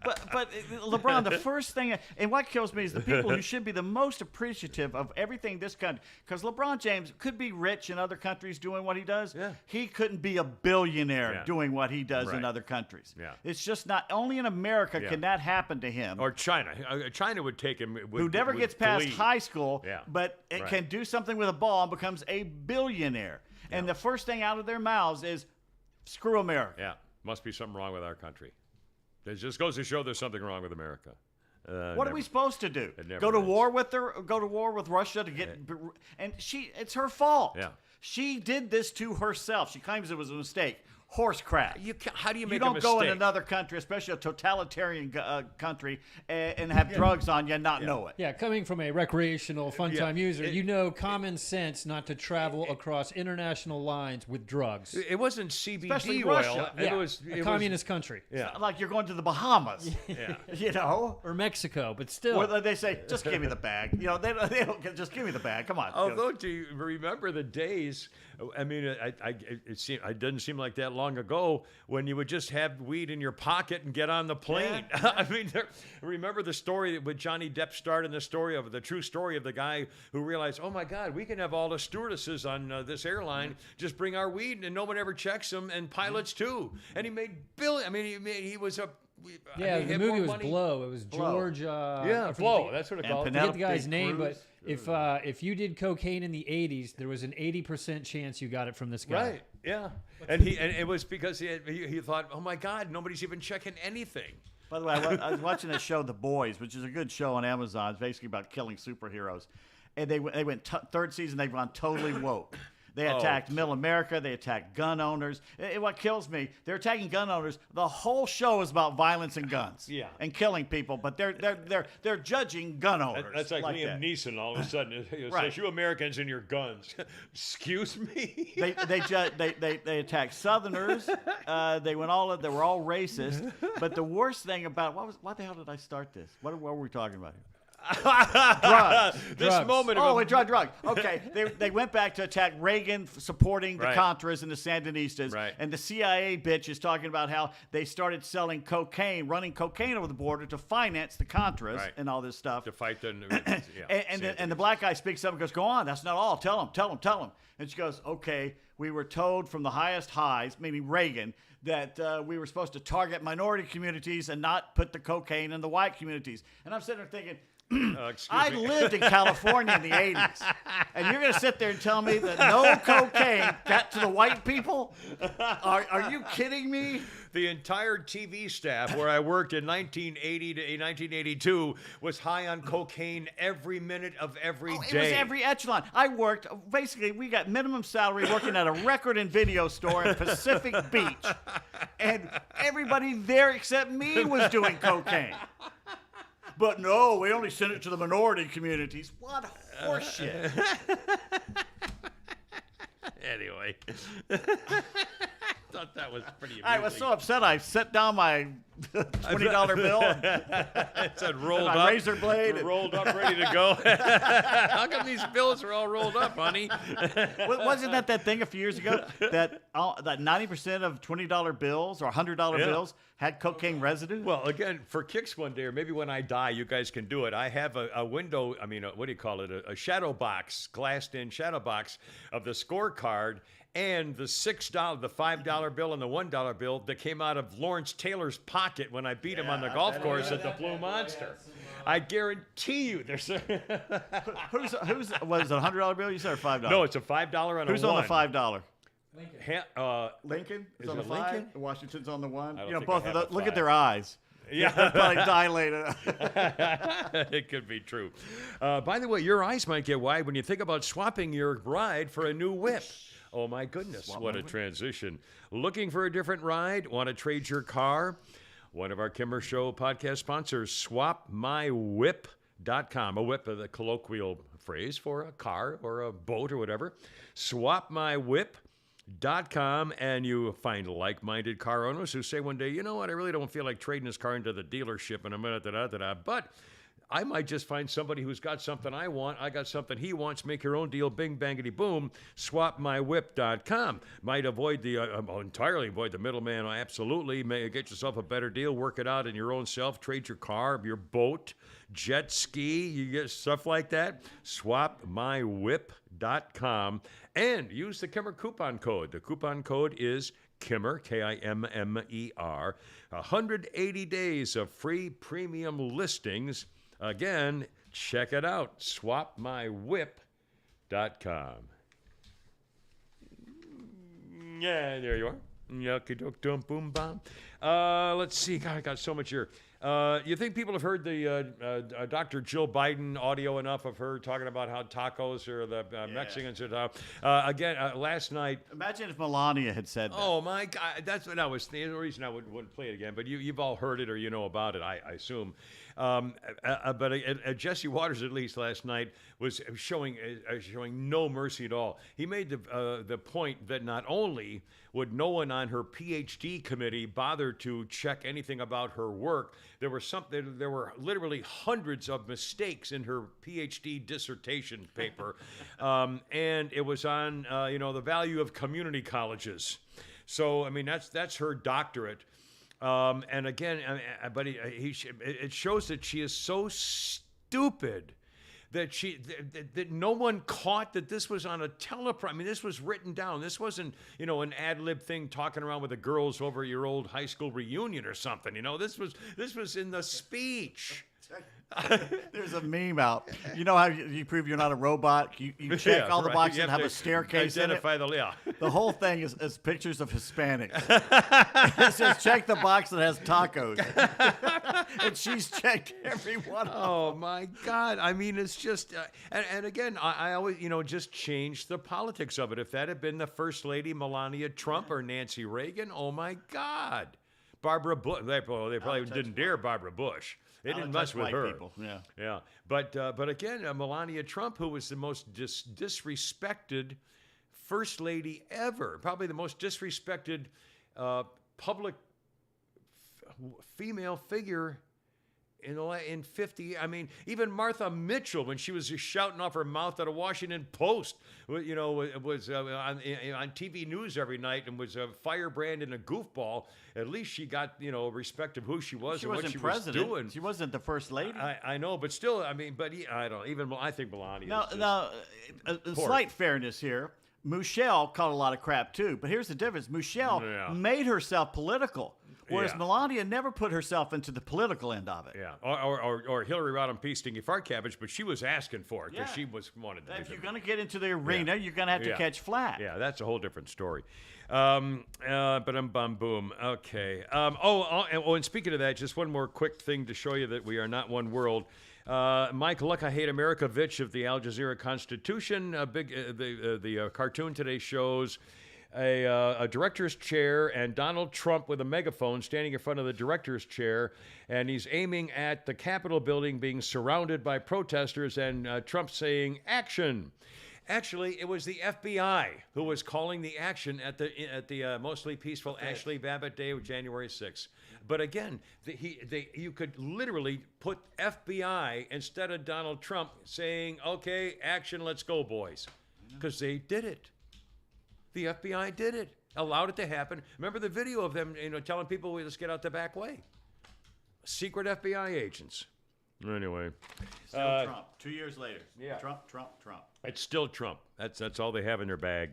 But LeBron, the first thing, and what kills me is the people who should be the most appreciative of everything this country, because LeBron James could be rich in other countries doing what he does. Yeah. He couldn't be a billionaire Yeah. doing what he does in Right. other countries. Yeah. It's just not, only in America Yeah. can that happen to him. Or China. China would take him. who never gets past glee. high school, Yeah. but it Right. can do something with a ball and becomes a billionaire. And the first thing out of their mouths is, screw America. Yeah, must be something wrong with our country. It just goes to show there's something wrong with America. What are we supposed to do? It never Go to ends. war with her? Go to war with Russia to get? And it's her fault. Yeah. She did this to herself. She claims it was a mistake. Horse crap. How do you make You a don't mistake? go in another country, especially a totalitarian country, and have drugs on you and not know it. Yeah, coming from a recreational fun time user, it- you know common sense not to travel across international lines with drugs. It wasn't CBD Especially oil. Russia. It Yeah, was a communist country. Yeah. Like you're going to the Bahamas. Yeah. You know? Or Mexico, but still. Or they say, just give me the bag. You know, they don't get, just give me the bag. Come on. Although, do you remember the days? I mean, it didn't seem like that long ago when you would just have weed in your pocket and get on the plane. I mean, remember the story with Johnny Depp starting the true story of the guy who realized, oh my God, we can have all the stewardesses on this airline just bring our weed and no one ever checks them, and pilots too. And he made billion. I mean, he was a. yeah, I mean, he the had movie more was money. Blow. It was George. Yeah, Blow. That's what it And called. Penelope I forget the guy's name, Cruz. but if you did cocaine in the 80s, there was an 80% chance you got it from this guy. Right. Yeah. And it was because he thought, oh my God, nobody's even checking anything. By the way, I was watching a show, The Boys, which is a good show on Amazon. It's basically about killing superheroes. And they went third season, they've gone totally woke. They attacked middle America. They attacked gun owners. And what kills me, they're attacking gun owners. The whole show is about violence and guns, Yeah. and killing people. But they're judging gun owners. That's like Liam that. Neeson all of a sudden. He Right. says, you Americans and your guns. Excuse me? They attacked Southerners. They were all racist. But the worst thing about why the hell did I start this? What were we talking about here? Drugs. This Drugs. moment Oh, of it drug. Okay, they went back to attack Reagan supporting the Right. Contras and the Sandinistas, Right. and the CIA bitch is talking about how they started selling cocaine, running cocaine over the border to finance the Contras Right. and all this stuff. to fight the And the black guy speaks up and goes, "Go on, that's not all. Tell him." And she goes, "Okay, we were told from the highest highs, maybe Reagan, that we were supposed to target minority communities and not put the cocaine in the white communities." And I'm sitting there thinking, I lived in California in the 80s, and you're going to sit there and tell me that no cocaine got to the white people? Are you kidding me? The entire TV staff where I worked in 1980 to 1982 was high on cocaine every minute of every day. It was every echelon. I worked, basically, we got minimum salary working at a record and video store in Pacific Beach, and everybody there except me was doing cocaine. But no, we only sent it to the minority communities. What horseshit. Anyway. Thought that was pretty amusing. I was so upset I set down my $20 bill and It said rolled my up. razor blade. Rolled up, ready to go. How come these bills are all rolled up, honey? Wasn't that thing a few years ago that 90% of $20 bills or $100 Yeah. bills had cocaine residue? Well, again, for kicks one day, or maybe when I die, you guys can do it. I have a window, what do you call it? A shadow box, glassed-in shadow box of the scorecard and the $6, the $5 bill and the $1 bill that came out of Lawrence Taylor's pocket when I beat him on the golf course at the Blue Monster. I guarantee you there's Who's was it a $100 bill you said or $5? No, it's a $5 and Who's a on one. the $5? Lincoln is on it the five. Lincoln? Washington's on the one. don't You know, think I both of have those. a Look five. at their eyes. Yeah. They're probably dilated. It could be true. By the way, your eyes might get wide when you think about swapping your ride for a new whip. Oh my goodness, what a transition. Looking for a different ride? Want to trade your car? One of our Kimmer Show podcast sponsors, SwapMyWhip.com. A whip is a colloquial phrase for a car or a boat or whatever. SwapMyWhip.com, and you find like-minded car owners who say one day, you know what, I really don't feel like trading this car into the dealership in a minute, but I might just find somebody who's got something I want. I got something he wants. Make your own deal. Bing, bangity, boom. SwapMyWhip.com. Might entirely avoid the middleman. Absolutely. Get yourself a better deal. Work it out in your own self. Trade your car, your boat, jet ski. You get stuff like that. SwapMyWhip.com. And use the Kimmer coupon code. The coupon code is Kimmer, Kimmer. 180 days of free premium listings. Again, check it out, SwapMyWhip.com. Yeah, there you are. Yucky doke dum boom bomb. Let's see. God, I got so much here. You think people have heard the Dr. Jill Biden audio enough of her talking about how tacos or the Mexicans are again, last night. Imagine if Melania had said that. Oh my God, that's what I was thinking. The reason I wouldn't play it again, but you've all heard it or you know about it, I assume. But Jesse Waters, at least last night, was showing no mercy at all. He made the point that not only would no one on her PhD committee bother to check anything about her work, there were literally hundreds of mistakes in her PhD dissertation paper, and it was on the value of community colleges. So I mean that's her doctorate. And again, but it shows that she is so stupid that that no one caught that this was on a teleprompter. I mean, this was written down. This wasn't, an ad lib thing talking around with the girls over your old high school reunion or something. This was in the speech. There's a meme out. You know how you prove you're not a robot? You check all the right. boxes You and have to a staircase in it. identify The whole thing is pictures of Hispanics. It says check the box that has tacos. And she's checked every one of them. Oh my God! I mean, it's just, and again, I always, just change the politics of it. If that had been the First Lady Melania Trump or Nancy Reagan, oh my God, Barbara Bush. They probably didn't dare Barbara Bush. They didn't mess with her. People. Yeah. Yeah, but again, Melania Trump, who was the most disrespected First Lady ever, probably the most disrespected public female figure in 50. I mean, even Martha Mitchell, when she was just shouting off her mouth at a Washington Post, was on TV news every night and was a firebrand and a goofball. At least she got respect of who she was She and wasn't what she president. was doing. She wasn't the first lady. I know, but still, I mean, I don't even. I think Melania. Now, is just, a slight fairness here. Michelle caught a lot of crap too, but here's the difference. Michelle made herself political, whereas Yeah. Melania never put herself into the political end of it. yeah, or Hillary Rodham P. Stinky Fart Cabbage, but she was asking for it because Yeah. she wanted to. If be you're the- going to get into the arena, you're going to have to Yeah. catch flack. Yeah, that's a whole different story. But boom. Okay. And speaking of that, just one more quick thing to show you that we are not one world. Mike Luck, I Hate Americovich of the Al Jazeera Constitution. The cartoon today shows a director's chair and Donald Trump with a megaphone standing in front of the director's chair, and he's aiming at the Capitol building being surrounded by protesters, and Trump saying, "Action." Actually, it was the FBI who was calling the action at the mostly peaceful Ashley Babbitt Day of January 6th. But again, you could literally put FBI instead of Donald Trump saying, "Okay, action, let's go, boys," because they did it. The FBI did it, allowed it to happen. Remember the video of them, telling people, "Let's get out the back way." Secret FBI agents. Anyway, Still Trump. 2 years later. Yeah. Trump. it's still Trump. That's all they have in their bag.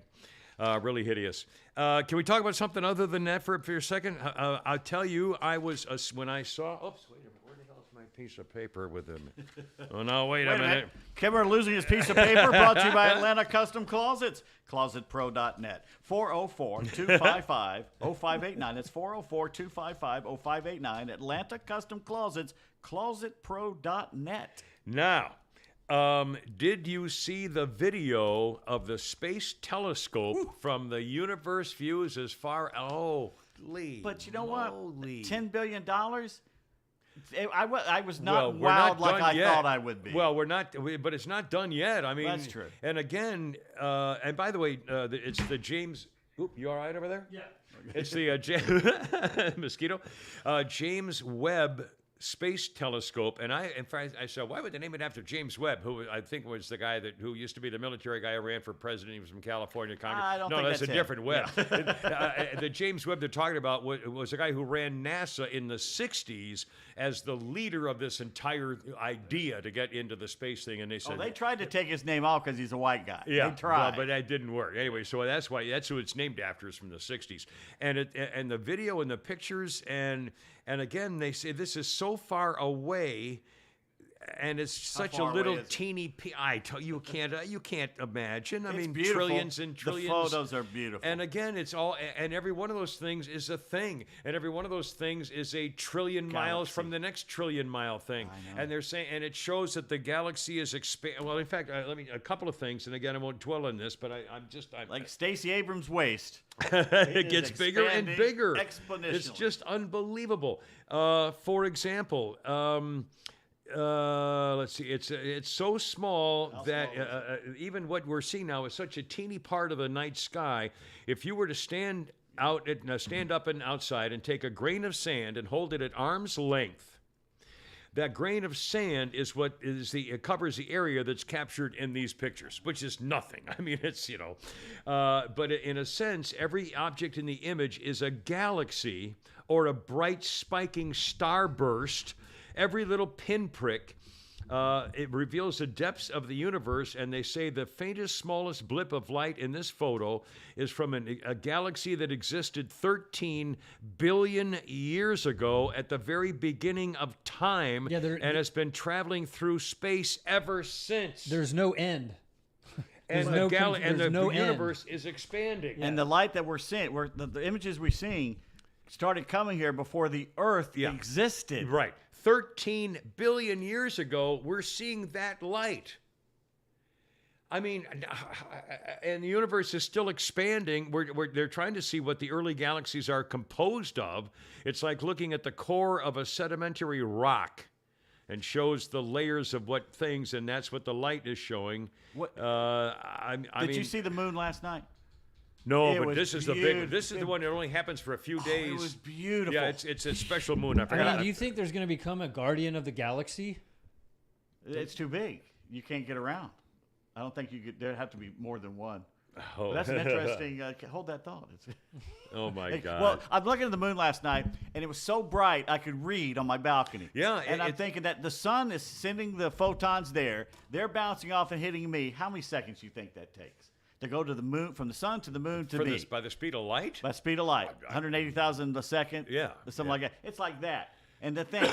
Really hideous. Can we talk about something other than that for a second? I'll tell you, I was when I saw. Oops, wait a minute. Where the hell is my piece of paper with him? Oh no, wait a minute. Kimmer losing his piece of paper, brought to you by Atlanta Custom Closets. ClosetPro.net. 404-255-0589. That's 404-255-0589. Atlanta Custom Closets. ClosetPro.net. Now, did you see the video of the space telescope from the universe views as far? Oh, Lee. But you know what? moly. $10 billion? I was not Well, we're not wowed like done I yet. thought I would be. Well, we're not, but it's not done yet. I mean, That's true. And again, and by the way, it's the James. Oop, you all right over there? Yeah. It's the mosquito, James Webb Space Telescope, and I said, why would they name it after James Webb, who I think was the guy who used to be the military guy who ran for president. He was from California, Congress. I don't no, think that's that's a him. different Webb. The James Webb they're talking about was a guy who ran NASA in the '60s as the leader of this entire idea to get into the space thing, and they said they tried to take his name out because he's a white guy. yeah, They tried. well, but that didn't work. Anyway, so that's who it's named after, is from the '60s, and the video and the pictures and again they say this is so far away, and it's such a far away little is it? teeny. You can't imagine. I It's mean, beautiful. trillions and trillions. The photos are beautiful. And again, it's all, and every one of those things is a thing, and every one of those things is a trillion miles Galaxy. from the next trillion mile thing. And they're saying, and it shows that the galaxy is expanding. Well, in fact, a couple of things, and again, I won't dwell on this, but I'm like Stacey Abrams' waist. it is gets bigger and expanding bigger. exponentially. It's just unbelievable. For example, let's see. It's so small that even what we're seeing now is such a teeny part of the night sky. If you were to stand up and outside and take a grain of sand and hold it at arm's length, that grain of sand is what it covers the area that's captured in these pictures, which is nothing. I mean, it's, but in a sense, every object in the image is a galaxy or a bright spiking starburst. Every little pinprick, it reveals the depths of the universe, and they say the faintest, smallest blip of light in this photo is from a galaxy that existed 13 billion years ago at the very beginning of time, Yeah, and has been traveling through space ever since. There's no end. And there's the no end. universe is expanding. And the light that we're seeing, the images we're seeing started coming here before the Earth existed. Right. 13 billion years ago, we're seeing that light. I mean, and the universe is still expanding. They're trying to see what the early galaxies are composed of. It's like looking at the core of a sedimentary rock, and shows the layers of what things, and that's what the light is showing. What- I Did mean, you see the moon last night? No, It but was this is the big one. This is the beautiful. one that only happens for a few days. It was beautiful. Yeah, it's a special moon. I I forgot. mean, do you think there's going to become a Guardian of the Galaxy? It's too big. You can't get around. I don't think you could. There'd have to be more than one. Oh. But that's an interesting. Hold that thought. Oh my God. Well, I'm looking at the moon last night, and it was so bright I could read on my balcony. Yeah, and I'm thinking that the sun is sending the photons there. They're bouncing off and hitting me. How many seconds do you think that takes to go to the moon, from the sun to the moon to for me? this by the speed of light? By speed of light, 180,000 a second. Yeah, something yeah. like that. It's like that. And the thing,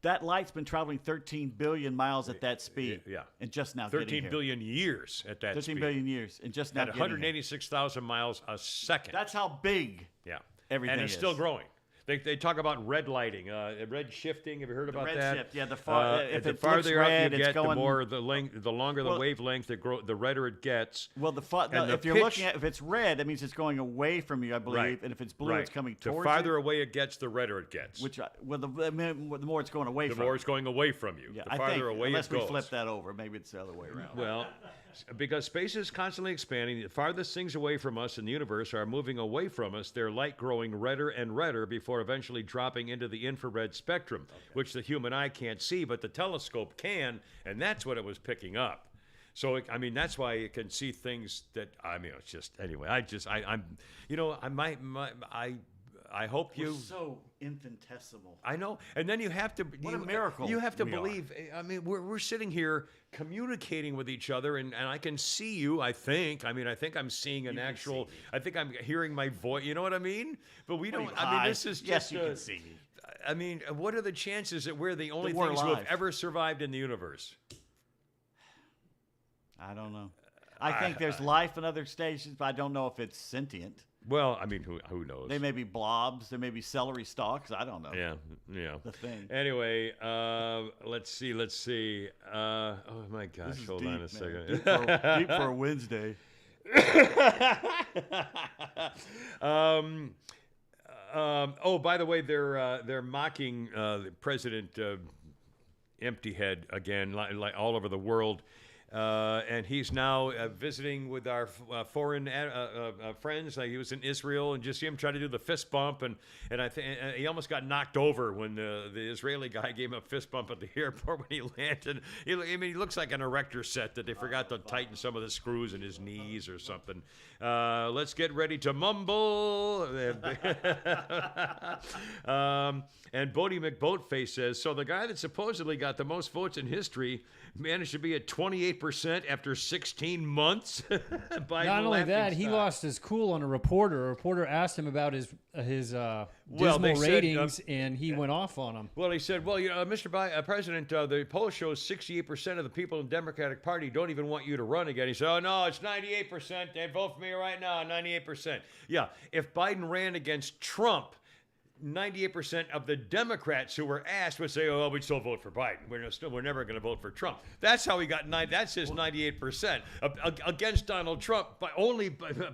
that light's been traveling 13 billion miles at that speed. Yeah. And just now getting 13 here. billion years at that 13 speed. billion years, and just now At getting here. 186,000 miles a second. That's how big. yeah. everything And it's is. still growing. They talk about red lighting, red shifting. Have you heard about red that? shift, yeah, the far- if the it farther looks up red, you it's get, the going- more the length, the longer the Well- wavelength, the redder it gets. Well, And the if you're pitch- looking at, if it's red, that means it's going away from you, I believe. Right. And if it's blue, Right. it's coming The towards farther you. away it gets, the redder it gets. The more it's going away the from. more it's going away from you. yeah, the I farther think, away unless it we goes. flip that over, maybe it's the other way around. Well, because space is constantly expanding, the farthest things away from us in the universe are moving away from us, their light growing redder and redder before eventually dropping into the infrared spectrum, which the human eye can't see, but the telescope can, and that's what it was picking up. So, I mean, that's why it can see things that, I mean, it's just, anyway, I'm, you know, I hope We're you... so infinitesimal. I know, and then you have to. What a miracle You have to we are. believe. I mean, we're sitting here communicating with each other, and I can see you. I think. I mean, I think I'm seeing an actual. I think I'm hearing my voice. You know what I mean? But we don't. I mean, this is just. Yes, you can see me. I mean, what are the chances that we're the only we're things who have alive. ever survived in the universe? I don't know. I think there's life in other stations, but I don't know if it's sentient. Well, I mean, who knows? They may be blobs. There may be celery stalks. I don't know. Yeah. The thing. Anyway, let's see. Oh my gosh, This is hold deep, on a man. second. Deep for a Wednesday. Oh, by the way, they're mocking President Empty Head again, like all over the world. And he's now visiting with our foreign friends. He was in Israel, and just see him try to do the fist bump, and I think he almost got knocked over when the Israeli guy gave him a fist bump at the airport when he landed. I mean, he looks like an erector set that they forgot to tighten some of the screws in his knees or something. Let's get ready to mumble. And Bodie McBoatface says, so the guy that supposedly got the most votes in history managed to be at 28% after 16 months. Not only that, he lost his cool on a reporter. A reporter asked him about his dismal they said, ratings, and he went off on him. Well, he said, well, you know, Mr. President, the poll shows 68% of the people in the Democratic Party don't even want you to run again. He said, oh, no, it's 98%. They vote for me right now, 98%. Yeah, if Biden ran against Trump, 98% of the Democrats who were asked would say, "Oh, we'd still vote for Biden. We're never going to vote for Trump." That's how he got That's his 98% against Donald Trump by only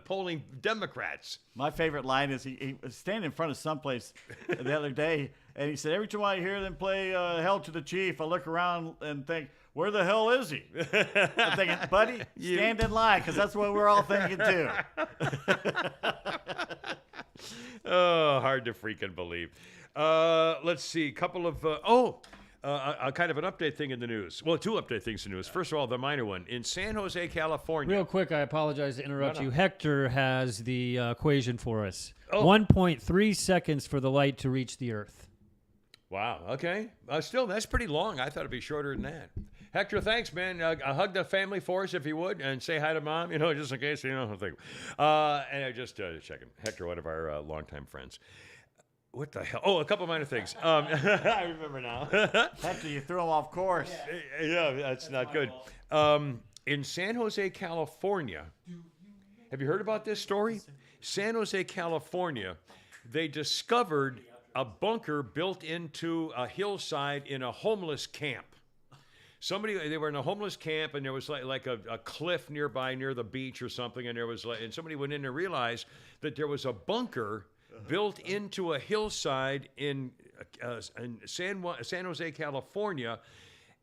polling Democrats. My favorite line is he was standing in front of someplace the other day, and he said, every time I hear them play Hell to the Chief, I look around and think, where the hell is he? I'm thinking, buddy, stand in line, because that's what we're all thinking too. Oh, hard to freaking believe. Let's see. A couple of a kind of an update thing in the news. Well, two update things in the news. First of all, the minor one in San Jose, California. Real quick, I apologize to interrupt you. Hector has the equation for us. Oh. 1.3 seconds for the light to reach the Earth. Wow. Okay. Still, that's pretty long. I thought it'd be shorter than that. Hector, thanks, man. Hug the family for us if you would, and say hi to Mom. You know, just in case. You know, I think. And I just checking. Hector, one of our longtime friends. What the hell? Oh, a couple minor things. I remember now. After you threw him off course. Yeah, that's not good. In San Jose, California, have you heard about this story? San Jose, California, they discovered a bunker built into a hillside in a homeless camp. They were in a homeless camp, and there was like a cliff nearby near the beach or something, and and somebody went in and realized that there was a bunker built into a hillside in San Jose, California,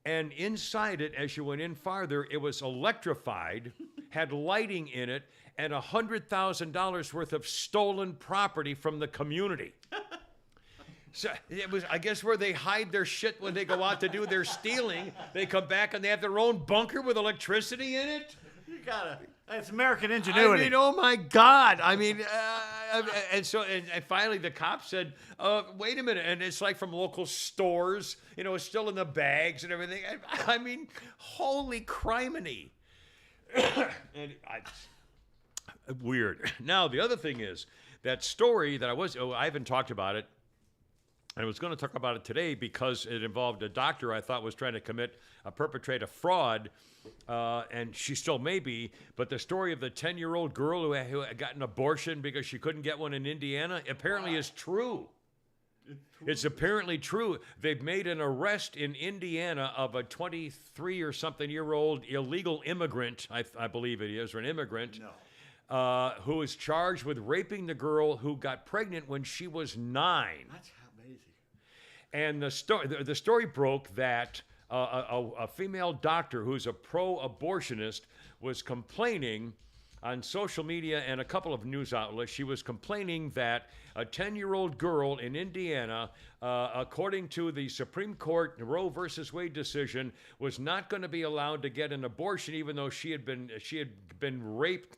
And inside it, as you went in farther, it was electrified, had lighting in it, and $100,000 worth of stolen property from the community. So it was, I guess, where they hide their shit when they go out to do their stealing. They come back and they have their own bunker with electricity in it. You gotta. It's American ingenuity. I mean, oh my God! I mean, and finally the cops said, "Wait a minute!" And it's like from local stores, you know, it's still in the bags and everything. I mean, holy criminy! Weird. Now the other thing is that story that I haven't talked about it. And I was going to talk about it today because it involved a doctor I thought was trying to perpetrate a fraud, and she still may be. But the story of the 10-year-old girl who got an abortion because she couldn't get one in Indiana apparently is true. It's apparently true. They've made an arrest in Indiana of a 23 or something year old illegal immigrant, I believe it is, or an immigrant. No. Who is charged with raping the girl who got pregnant when she was 9. That's amazing. And the story broke that a female doctor who's a pro-abortionist was complaining on social media and a couple of news outlets. She was complaining that a 10-year-old girl in Indiana, according to the Supreme Court Roe versus Wade decision, was not going to be allowed to get an abortion even though she had been raped,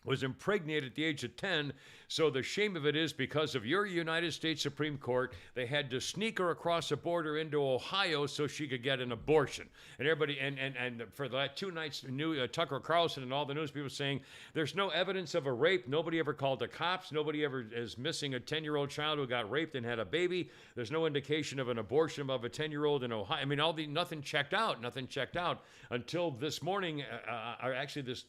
was impregnated at the age of 10. So the shame of it is, because of your United States Supreme Court, they had to sneak her across the border into Ohio so she could get an abortion. And everybody, and for the last 2 nights, Tucker Carlson and all the news people saying there's no evidence of a rape. Nobody ever called the cops. Nobody ever is missing a 10-year-old child who got raped and had a baby. There's no indication of an abortion of a 10-year-old in Ohio. I mean, nothing checked out until this morning, or actually this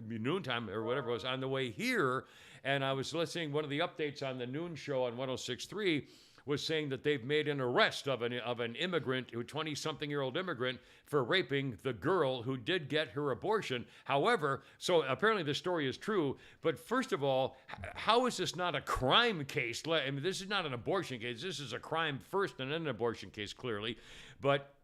noontime or whatever it was, on the way here. And I was listening, one of the updates on the noon show on 106.3 was saying that they've made an arrest of an immigrant, a 20-something-year-old immigrant, for raping the girl who did get her abortion. However, so apparently the story is true, but first of all, how is this not a crime case? I mean, this is not an abortion case. This is a crime first and then an abortion case, clearly. But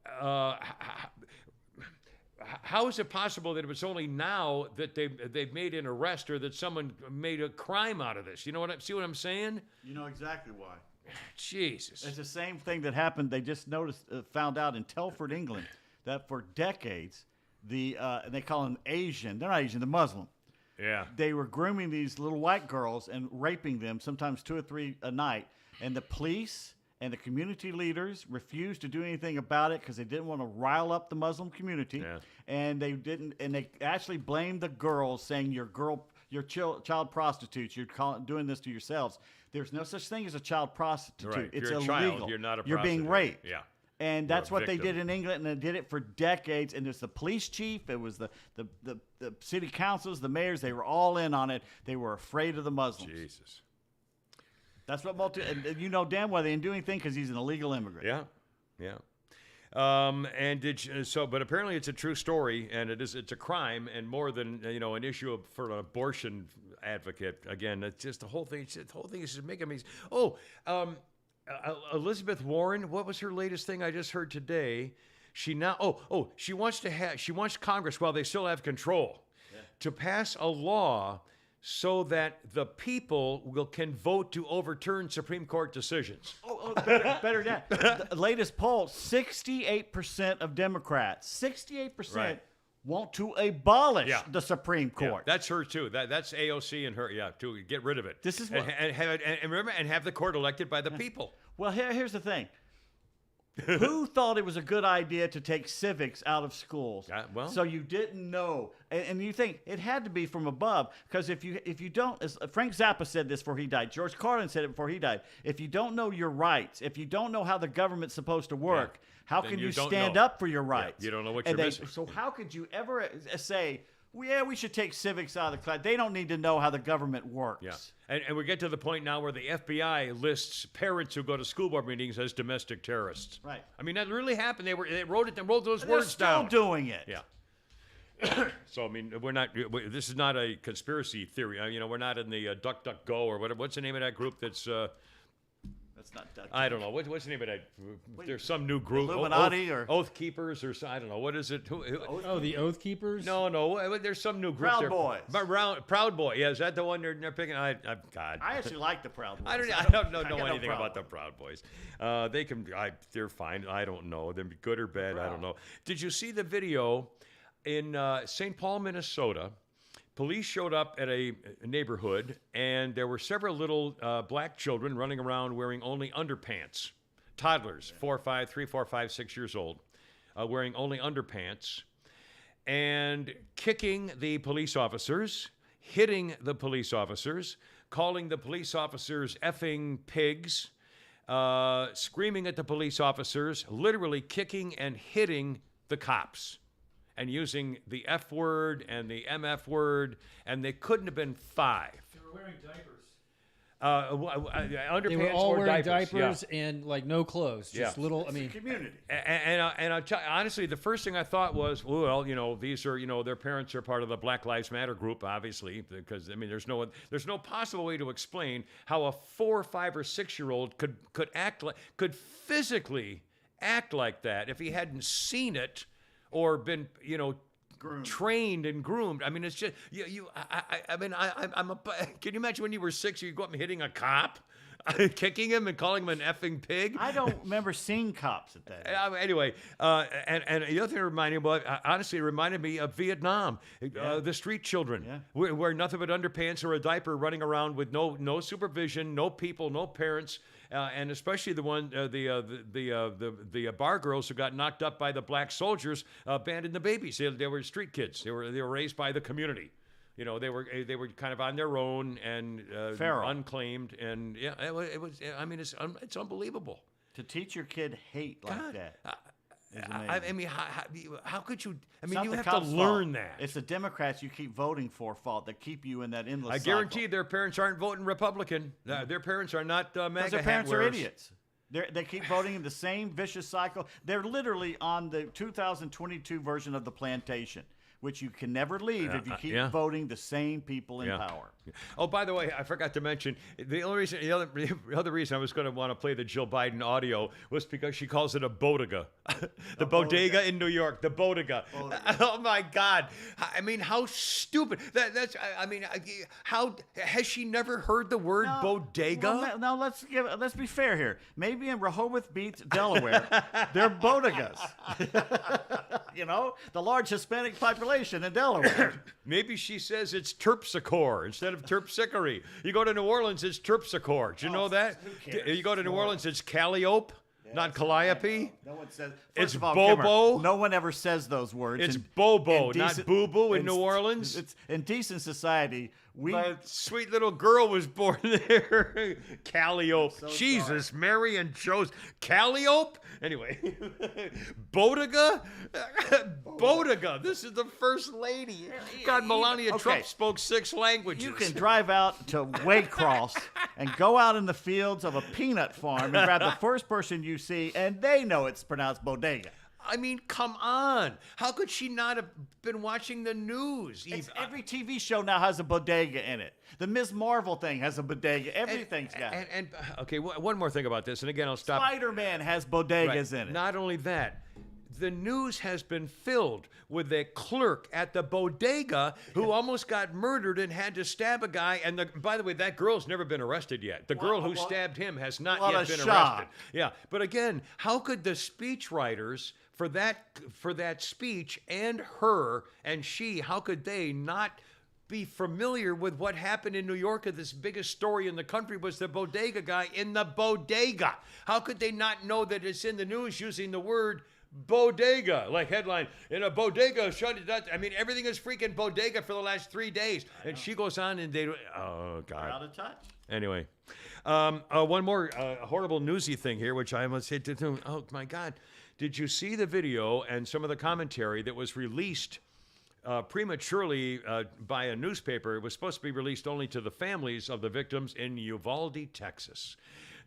how is it possible that it was only now that they've made an arrest, or that someone made a crime out of this? You know see what I'm saying? You know exactly why. Jesus. It's the same thing that happened. They just found out in Telford, England, that for decades, and they call them Asian. They're not Asian. They're Muslim. Yeah. They were grooming these little white girls and raping them, sometimes 2 or 3 a night. And the police and the community leaders refused to do anything about it because they didn't want to rile up the Muslim community. Yeah. And they didn't. And they actually blamed the girls, saying, "You're child prostitutes. You're doing this to yourselves." There's no such thing as a child prostitute. Right. It's You're a illegal. child. You're not a You're being prostitute. raped. Yeah. And that's You're a what they victim. did in England, and they did it for decades. And there's the police chief, it was the city councils, the mayors. They were all in on it. They were afraid of the Muslims. Jesus. That's what and you know damn well they didn't do anything because he's an illegal immigrant. Yeah. Yeah. But apparently it's a true story, and it's a crime, and more than an issue for an abortion advocate. Again, it's just the whole thing. The whole thing is just making me. Elizabeth Warren. What was her latest thing I just heard today? She wants Congress, while they still have control, to pass a law so that the people can vote to overturn Supreme Court decisions. Better than that. The latest poll: 68% of Democrats, 68%. Right. Want to abolish Yeah. the Supreme Yeah, Court. that's her too. That's AOC and her. Yeah, to get rid of it. This is what- and have the court elected by the people. Well, here's the thing. Who thought it was a good idea to take civics out of schools? Well- So you didn't know, and you think it had to be from above, because if you don't, as Frank Zappa said this before he died, George Carlin said it before he died. If you don't know your rights, if you don't know how the government's supposed to work, how Then can you you don't stand know. up for your rights? you don't know what And you're missing. So how could you ever say, well, yeah, we should take civics out of the class? They don't need to know how the government works. Yeah, and we get to the point now where the FBI lists parents who go to school board meetings as domestic terrorists. Right. I mean, that really happened. They wrote those They're words still down. doing it. Yeah. So I mean, this is not a conspiracy theory. We're not in the DuckDuckGo or whatever. What's the name of that group? That's It's not duct tape. I don't know. What's the name of that? There's some new group. Illuminati or- Oath Keepers or I don't know. What is it? Oh, the Oath Keepers? No. There's some new group Proud there. Boys. Proud Boy. Yeah, is that the one they're picking? God. I actually like the Proud Boys. I don't I know got no anything problem. about the Proud Boys. They're fine. I don't know. They're good or bad. I don't know. Did you see the video in St. Paul, Minnesota? Police showed up at a neighborhood, and there were several little black children running around wearing only underpants. Toddlers, 3, 4, 5, 6 years old, wearing only underpants, and kicking the police officers, hitting the police officers, calling the police officers effing pigs, screaming at the police officers, literally kicking and hitting the cops, and using the F word and the MF word, and they couldn't have been 5. They were wearing diapers. Underpants They were all or wearing diapers, and like no clothes, just Yeah. little. I mean, Community. And I'll tell you, honestly, the first thing I thought was, well, these are, their parents are part of the Black Lives Matter group, obviously, because I mean, there's no possible way to explain how a 4, 5, or 6-year-old could physically act like that if he hadn't seen it or been, trained and groomed. I mean, it's just can you imagine when you were 6, you go up and hitting a cop, kicking him and calling him an effing pig? I don't remember seeing cops at that age. Anyway, and the other thing it reminded me of, honestly, it reminded me of Vietnam. The street children wear nothing but underpants or a diaper, running around with no supervision, no people, no parents. And especially the bar girls who got knocked up by the black soldiers abandoning the babies. They were street kids. They were raised by the community. They were kind of on their own and Feral. unclaimed. And it was. I mean, it's unbelievable. To teach your kid hate like God, that. I mean, how could you? I It's mean, not you the have to cops' learn fault. that. It's the Democrats you keep voting for fault that keep you in that endless I cycle. guarantee their parents aren't voting Republican. Their parents are not MAGA Because their hat parents are wearers. idiots. They keep voting in the same vicious cycle. They're literally on the 2022 version of the plantation, which you can never leave if you keep voting the same people in power. Oh, by the way, I forgot to mention the other reason I was going to want to play the Jill Biden audio was because she calls it a bodega, the bodega in New York, the bodega. Oh my God! I mean, how stupid! That's. I mean, how has she never heard the word bodega? Well, now let's be fair here. Maybe in Rehoboth Beach, Delaware, they're bodegas. The large Hispanic population in Delaware. Maybe she says it's terpsichore instead of terpsichore. You go to New Orleans, it's terpsichore. Do you know that? who cares? You go to New Orleans, it's calliope, not calliope. No one says. It's First of all, bobo. Kimmer, no one ever says those words. It's in- bobo, in not decent- boo-boo in New Orleans. It's in decent society. My sweet little girl was born there. Calliope. Jesus, Mary and Joseph. Calliope? Anyway. Bodega? Bodega. This is the first lady. God, Melania Trump Okay. spoke 6 languages. You can drive out to Waycross and go out in the fields of a peanut farm and grab the first person you see, and they know it's pronounced bodega. I mean, come on. How could she not have been watching the news? Every TV show now has a bodega in it. The Ms. Marvel thing has a bodega. Everything's got it. And okay, one more thing about this, and again, I'll stop. Spider-Man has bodegas in it. Not only that, the news has been filled with a clerk at the bodega who almost got murdered and had to stab a guy. And by the way, that girl's never been arrested yet. The girl who stabbed him has not what yet a been shock. arrested. Yeah, but again, how could the speech writers for that speech and her and she, how could they not be familiar with what happened in New York? This biggest story in the country was the bodega guy in the bodega. How could they not know that it's in the news using the word bodega, like headline, in a bodega, shut it down. I mean, everything is freaking bodega for the last 3 days. And she goes on and oh, God. Out of touch. Anyway, one more horrible newsy thing here, which I must say, oh, my God. Did you see the video and some of the commentary that was released prematurely by a newspaper? It was supposed to be released only to the families of the victims in Uvalde, Texas.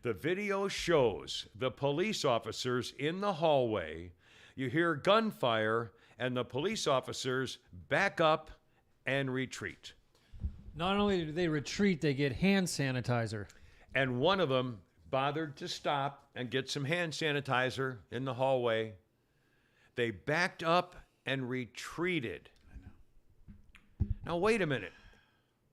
The video shows the police officers in the hallway. You hear gunfire, and the police officers back up and retreat. not only do they retreat, they get hand sanitizer. And one of them bothered to stop and get some hand sanitizer in the hallway. They backed up and retreated. Now, wait a minute.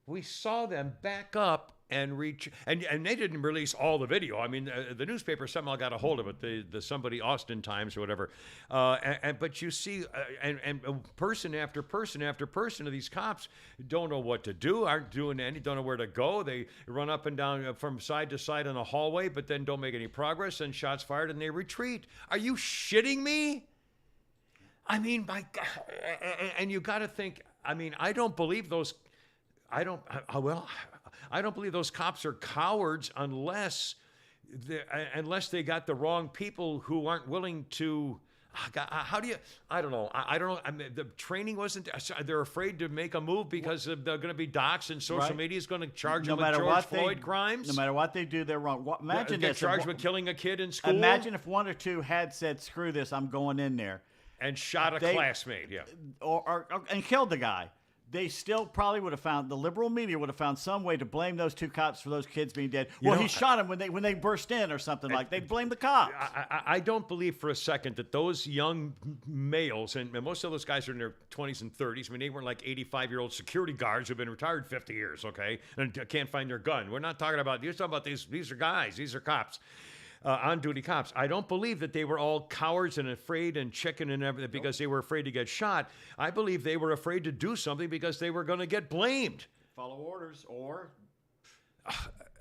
We saw them back up and and they didn't release all the video. I mean, the newspaper somehow got a hold of it, the somebody, Austin Times or whatever. But you see, and person after person after person of these cops don't know what to do, aren't doing don't know where to go. They run up and down from side to side in the hallway, but then don't make any progress, and shots fired, and they retreat. Are you shitting me? I mean, my God. And you got to think, I mean, I don't believe those, I don't believe those cops are cowards unless they got the wrong people who aren't willing to. How do you? I don't know. I don't know. I mean, the training wasn't. They're afraid to make a move because they're going to be doxxed, and social media is going to charge them with George Floyd crimes. No matter what they do, they're wrong. Imagine get this, charged with killing a kid in school. Imagine if one or two had said, "Screw this, I'm going in there," and shot a classmate. Yeah, or and killed the guy. They still probably would have found, the liberal media would have found some way to blame those two cops for those kids being dead. Well, he shot them when they burst in or something like. They'd blame the cops. I don't believe for a second that those young males, and most of those guys are in their 20s and 30s. I mean, they weren't like 85-year-old security guards who've been retired 50 years, okay, and can't find their gun. We're not talking about, you're talking about these are guys, these are cops. On-duty cops. I don't believe that they were all cowards and afraid and chicken and everything because they were afraid to get shot. I believe they were afraid to do something because they were going to get blamed. Follow orders, or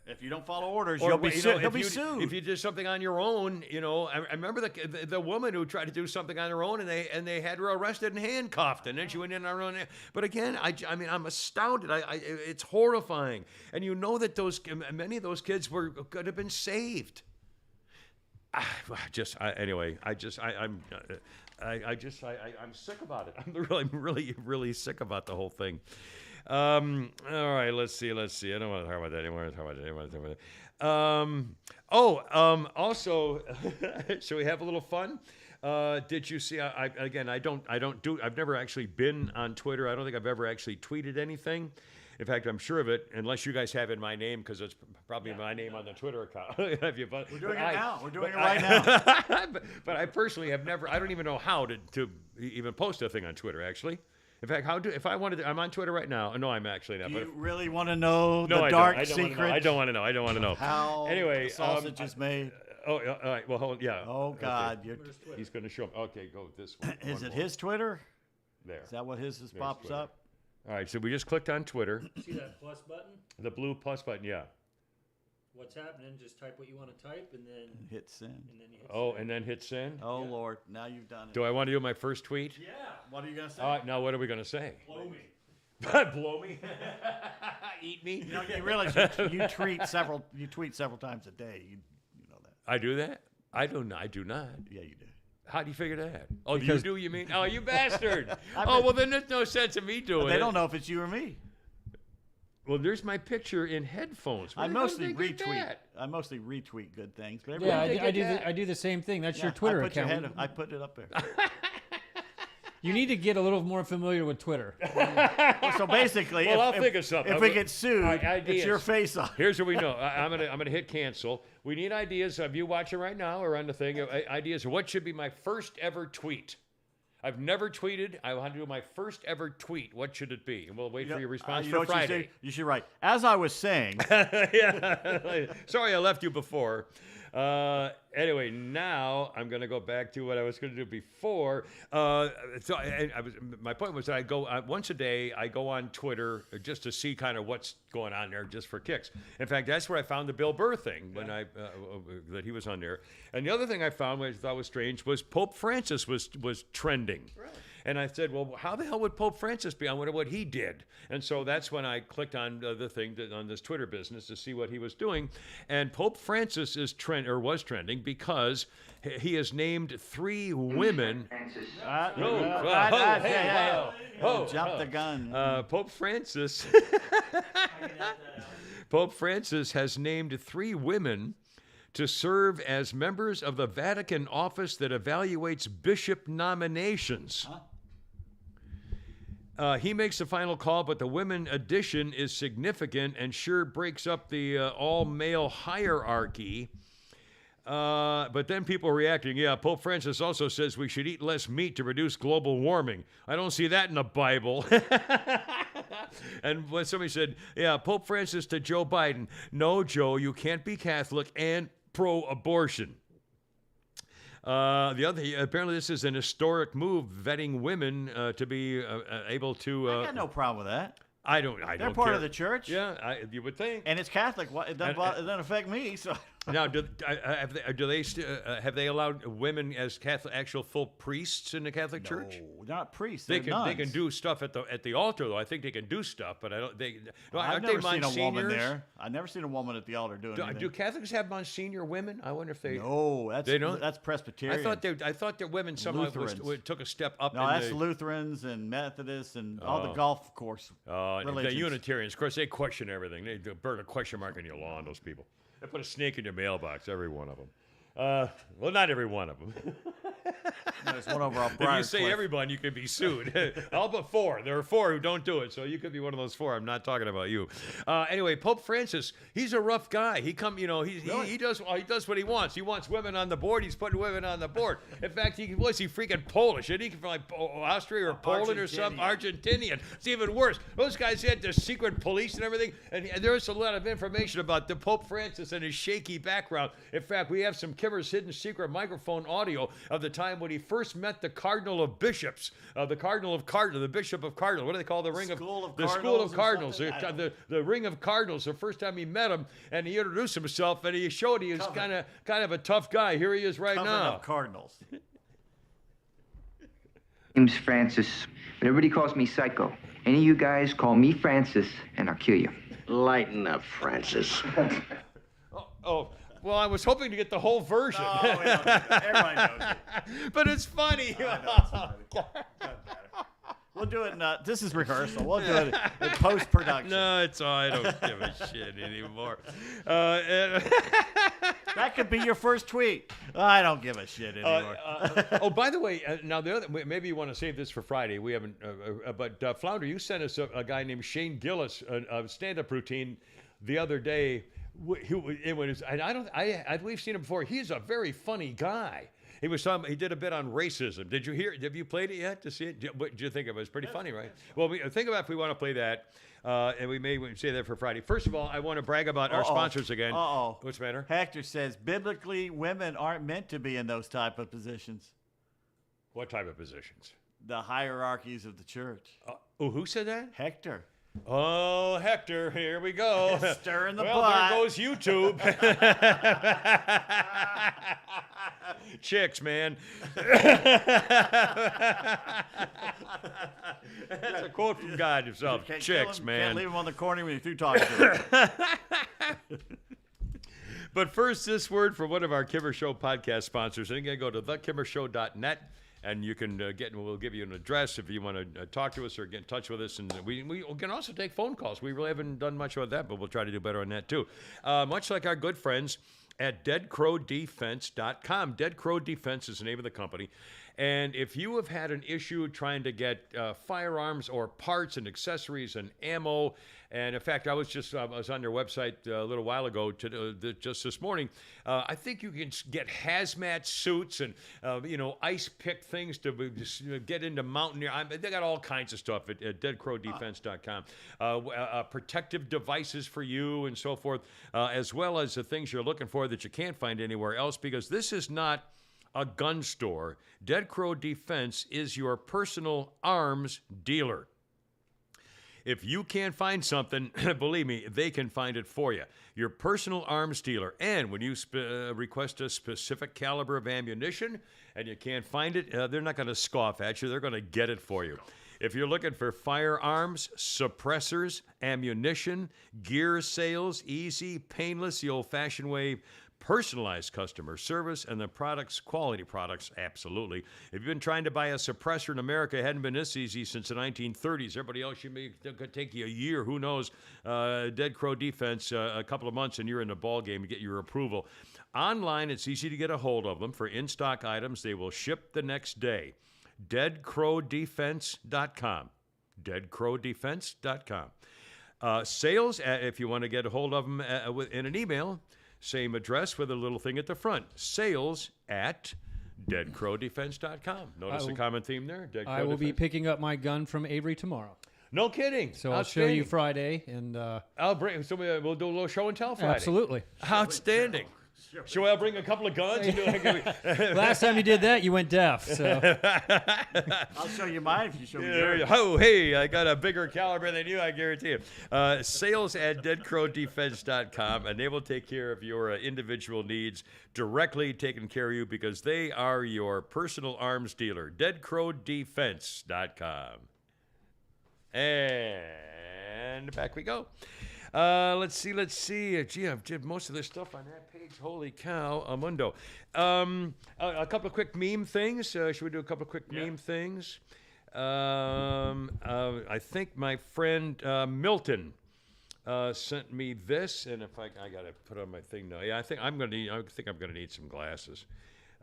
if you don't follow orders, you'll be sued. If you did something on your own, I remember the woman who tried to do something on her own, and they had her arrested and handcuffed, and then she went in on her own. But again, I mean, I'm astounded. It's horrifying, and you know that many of those kids could have been saved. I'm sick about it. I'm really sick about the whole thing. All right, let's see. I don't want to talk about that anymore. Also, shall we have a little fun? Did you see? I've never actually been on Twitter. I don't think I've ever actually tweeted anything. In fact, I'm sure of it, unless you guys have in my name, because it's probably my name on the Twitter account. We're doing it now. We're doing it right now. But I personally have never. I don't even know how to even post a thing on Twitter. Actually, in fact, if I wanted to, I'm on Twitter right now. No, I'm actually not. Do you really want to know the I dark don't secret? I don't want to know. How anyway, sausage is made. Oh, all right. Well, yeah. Oh God, okay. He's going to show. Okay, go this one. Is it his Twitter? There. Is that what his pops Twitter. up? All right, so we just clicked on Twitter. See that plus button? The blue plus button, yeah. What's happening? Just type what you want to type, and then hit send. And then you hit send. And then hit send. Oh yeah. Lord, now you've done it. Do I want to do my first tweet? Yeah. What are you gonna say? Now what are we gonna say? Blow me. Blow me. Eat me. You realize you tweet several times a day. You know that. I do that? I do not. Yeah, you do. How do you figure that? Oh, because you mean? Oh, you bastard! Well, then there's no sense of me doing it. They don't know if it's you or me. Well, there's my picture in headphones. I mostly retweet good things. But I do the same thing. That's your Twitter account. I put it up there. You need to get a little more familiar with Twitter. So basically, I'll think of something. If we get sued, it's your face on. Here's what we know. I'm gonna hit cancel. We need ideas of you watching right now or on the thing. Ideas of what should be my first ever tweet. I've never tweeted. I want to do my first ever tweet. What should it be? And we'll wait for your response for Friday. You should write. As I was saying. Yeah. Sorry, I left you before. Anyway, now I'm going to go back to what I was going to do before. My point was that I go once a day. I go on Twitter just to see kind of what's going on there, just for kicks. In fact, that's where I found the Bill Burr thing when that he was on there. And the other thing I found, which I thought was strange, was Pope Francis was trending. Right. And I said, well, how the hell would Pope Francis be? I wonder what he did. And so that's when I clicked on the thing on this Twitter business to see what he was doing. And Pope Francis was trending because he has named 3 women. Jump the gun. Pope Francis has named 3 women to serve as members of the Vatican office that evaluates bishop nominations. Huh? He makes the final call, but the women addition is significant and sure breaks up the all-male hierarchy. But then people are reacting, yeah, Pope Francis also says we should eat less meat to reduce global warming. I don't see that in the Bible. And when somebody said, yeah, Pope Francis to Joe Biden, no, Joe, you can't be Catholic and pro-abortion. Apparently this is an historic move, vetting women to be able to. I got no problem with that. I don't. They're part of the church. Yeah, you would think. And it's Catholic. It doesn't affect me. So Now, have they allowed women as Catholic, actual full priests in the Catholic Church? No, not priests. They They're can nuns. do stuff at the altar though. I think they can do stuff, but I don't. I've aren't never they seen a woman monsignors? there. I've never seen a woman at the altar doing anything. Do Catholics have Monsignor women? I wonder if they. No, They don't? that's Presbyterian. I thought that women somehow took a step up. No, in that's the, Lutherans and Methodists and all the golf course the religions. Unitarians. Of course, they question everything. They burn a question mark on your lawn. Those people. They put a snake in your mailbox. Every one of them. Well, not every one of them. There's one over off If you Briarcliff. say everyone, you could be sued. All but 4. There are 4 who don't do it, so you could be one of those 4. I'm not talking about you. Anyway, Pope Francis, he's a rough guy. He does what he wants. He wants women on the board. He's putting women on the board. In fact, he freaking Polish? Isn't he from like Austria or Poland or something? Argentinian. It's even worse. Those guys had the secret police and everything, and there's a lot of information about the Pope Francis and his shaky background. In fact, we have some Kimmer's Hidden Secret microphone audio of the time when he first met the Cardinal of Bishops, the Cardinal of Cardinal, the Bishop of Cardinal. What do they call the ring of School of the School Cardinals of or Cardinals? something? The Ring of Cardinals. The first time he met him, and he introduced himself, and he showed he was kind of a tough guy. Here he is right Covering now. up Cardinals. Name's Francis, but everybody calls me Psycho. Any of you guys call me Francis, and I'll kill you. Lighten up, Francis. Oh. Well, I was hoping to get the whole version. Oh, we don't do that. Everybody knows it. But it's funny. We'll do it in, this is rehearsal. We'll do it in post-production. No, it's all. I don't give a shit anymore. That could be your first tweet. I don't give a shit anymore. Oh, by the way, now the other maybe you want to save this for Friday. We haven't, but Flounder, you sent us a guy named Shane Gillis, a stand-up routine, the other day. We've seen him before. He's a very funny guy. He did a bit on racism. Did you hear? Have you played it yet to see it? What did you think of it? It's pretty funny, right? Well, think about if we want to play that, and we may say that for Friday. First of all, I want to brag about our sponsors again. What's the matter? Hector says, biblically, women aren't meant to be in those type of positions. What type of positions? The hierarchies of the church. Who said that? Hector. Oh, Hector, here we go. Stirring the well, pot. There goes YouTube. Chicks, man. That's a quote from God himself. Can't kill Chicks, him, man. Can't leave him on the corner when you're through talking to him. But first, this word from one of our Kimmer Show podcast sponsors. And again, go to thekimmershow.net. And you can we'll give you an address if you want to talk to us or get in touch with us. And we can also take phone calls. We really haven't done much about that, but we'll try to do better on that too. Much like our good friends at deadcrowdefense.com. Dead Crow Defense is the name of the company. And if you have had an issue trying to get firearms or parts and accessories and ammo, and in fact, I was on their website a little while ago, just this morning. I think you can get hazmat suits and ice pick things to get into mountaineer. They got all kinds of stuff at deadcrowdefense.com. Protective devices for you and so forth, as well as the things you're looking for that you can't find anywhere else, because this is not a gun store. Dead Crow Defense is your personal arms dealer. If you can't find something, believe me, they can find it for you. Your personal arms dealer. And when you request a specific caliber of ammunition and you can't find it, they're not going to scoff at you. They're going to get it for you. If you're looking for firearms, suppressors, ammunition, gear sales, easy, painless, the old-fashioned way, personalized customer service, and the products, quality products, absolutely. If you've been trying to buy a suppressor in America, it hadn't been this easy since the 1930s. Everybody else, it could take you a year, who knows. Dead Crow Defense, a couple of months, and you're in the ball game to get your approval. Online, it's easy to get a hold of them. For in-stock items, they will ship the next day. DeadCrowDefense.com. deadcrowdefense.com. Sales, if you want to get a hold of them in an email, same address with a little thing at the front. Sales at deadcrowdefense.com. Notice the common theme there? Dead I Crow will be Defense? picking up my gun from Avery tomorrow. No kidding. So I'll show you Outstanding. Friday, and I'll bring. So we'll do a little show and tell Friday. absolutely. Outstanding. Shall I bring a couple of guns? And do Last time you did that, you went deaf. So I'll show you mine if you show me Yeah, yours. oh, hey, I got a bigger caliber than you, I guarantee you. Sales at deadcrowdefense.com, and they will take care of your individual needs, directly taking care of you because they are your personal arms dealer. Deadcrowdefense.com. And back we go. Let's see. Gee, I've did most of this stuff on that page. Holy cow, Amundo. A couple of quick meme things. Should we do a couple of quick meme things? I think my friend Milton sent me this, and if I gotta put on my thing now. Yeah, I think I'm gonna need some glasses.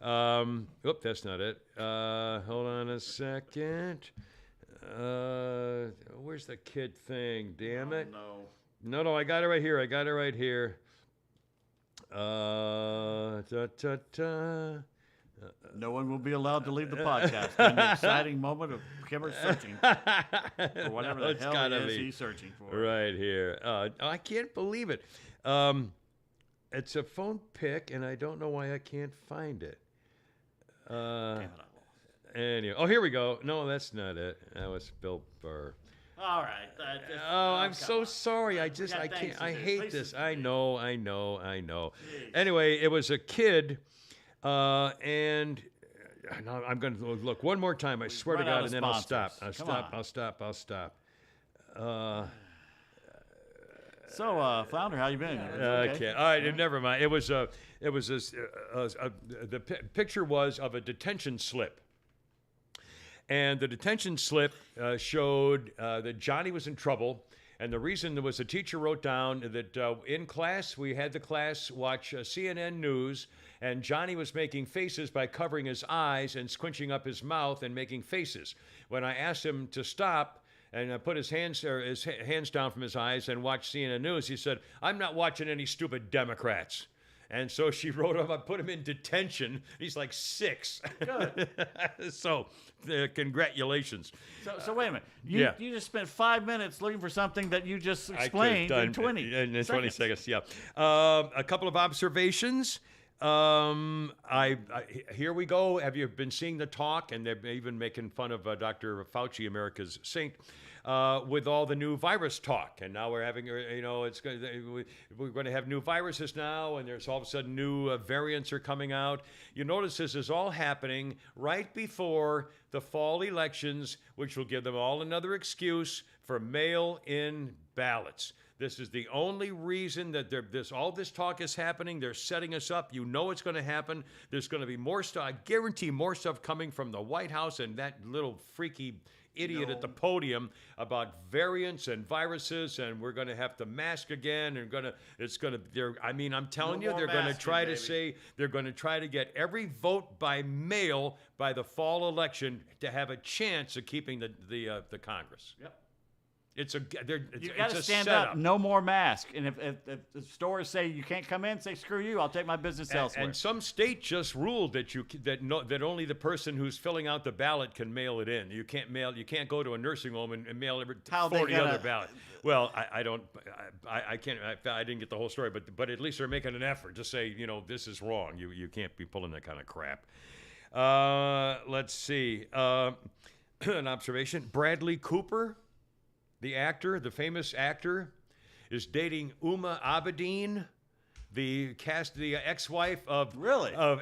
Oop, that's not it. Hold on a second. Where's the kid thing? Damn it. No, I got it right here. No one will be allowed to leave the podcast in the exciting moment of Kimmer searching for whatever the It's hell gotta it is be he's searching for. Right here. I can't believe it. It's a phone pic, and I don't know why I can't find it. Anyway, oh, here we go. No, that's not it. That was Bill Burr. All right. Oh, I'm so sorry. I got can't. things to I do. hate Places this. to I be. know. Anyway, it was a kid, and now I'm going to look one more time. I swear to run out God, of and then I'll stop. sponsors. I'll stop. So, Flounder, how you been? Okay. All right. Never mind. The picture was of a detention slip. And the detention slip showed that Johnny was in trouble. And the reason there was a teacher wrote down that in class, we had the class watch CNN News, and Johnny was making faces by covering his eyes and squinching up his mouth and making faces. When I asked him to stop and put his hands down from his eyes and watch CNN News, he said, "I'm not watching any stupid Democrats." And so she wrote him, I put him in detention. He's like 6. Good. So, congratulations. So wait a minute. You just spent 5 minutes looking for something that you just I could've explained done in 20 in 20 seconds. Yeah. A couple of observations. Here we go. Have you been seeing the talk? And they're even making fun of Dr. Fauci, America's saint, with all the new virus talk. And now we're having, we're going to have new viruses now, and there's all of a sudden new variants are coming out. You notice this is all happening right before the fall elections, which will give them all another excuse for mail-in ballots. This is the only reason that all this talk is happening. They're setting us up. You know it's going to happen. There's going to be more stuff. I guarantee more stuff coming from the White House and that little freaky idiot at the podium about variants and viruses, and we're going to have to mask again. And I'm telling you, they're going to try to say they're going to try to get every vote by mail by the fall election to have a chance of keeping the Congress. Yep. You got to stand up. No more mask. And if the stores say you can't come in, say screw you. I'll take my business elsewhere. And some state just ruled that only the person who's filling out the ballot can mail it in. You can't go to a nursing home and mail 40 other ballots. Well, I didn't get the whole story, but at least they're making an effort to say, this is wrong. You can't be pulling that kind of crap. Let's see. An observation. Bradley Cooper, the famous actor, is dating Uma Abedin, the ex-wife of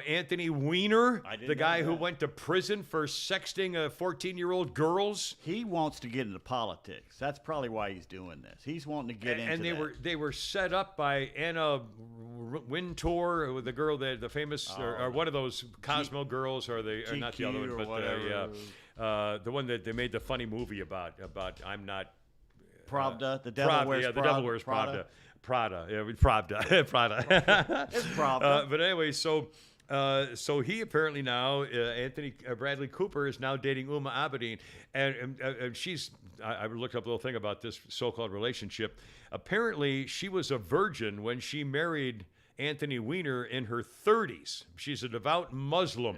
Anthony Weiner, the guy who went to prison for sexting 14-year-old girls. He wants to get into politics. That's probably why he's doing this. He's wanting to get into And they were set up by Anna Wintour, the girl, the famous, or one of those Cosmo girls, or not the other one, but the one that they made the funny movie about I'm not. Pravda, the devil wears Prada. The devil wears Prada. Prada. Yeah, Pravda. Prada. It's Pravda. But anyway, so he apparently now, Bradley Cooper is now dating Uma Abedin, and she's I looked up a little thing about this so-called relationship. Apparently, she was a virgin when she married Anthony Weiner in her 30s. She's a devout Muslim.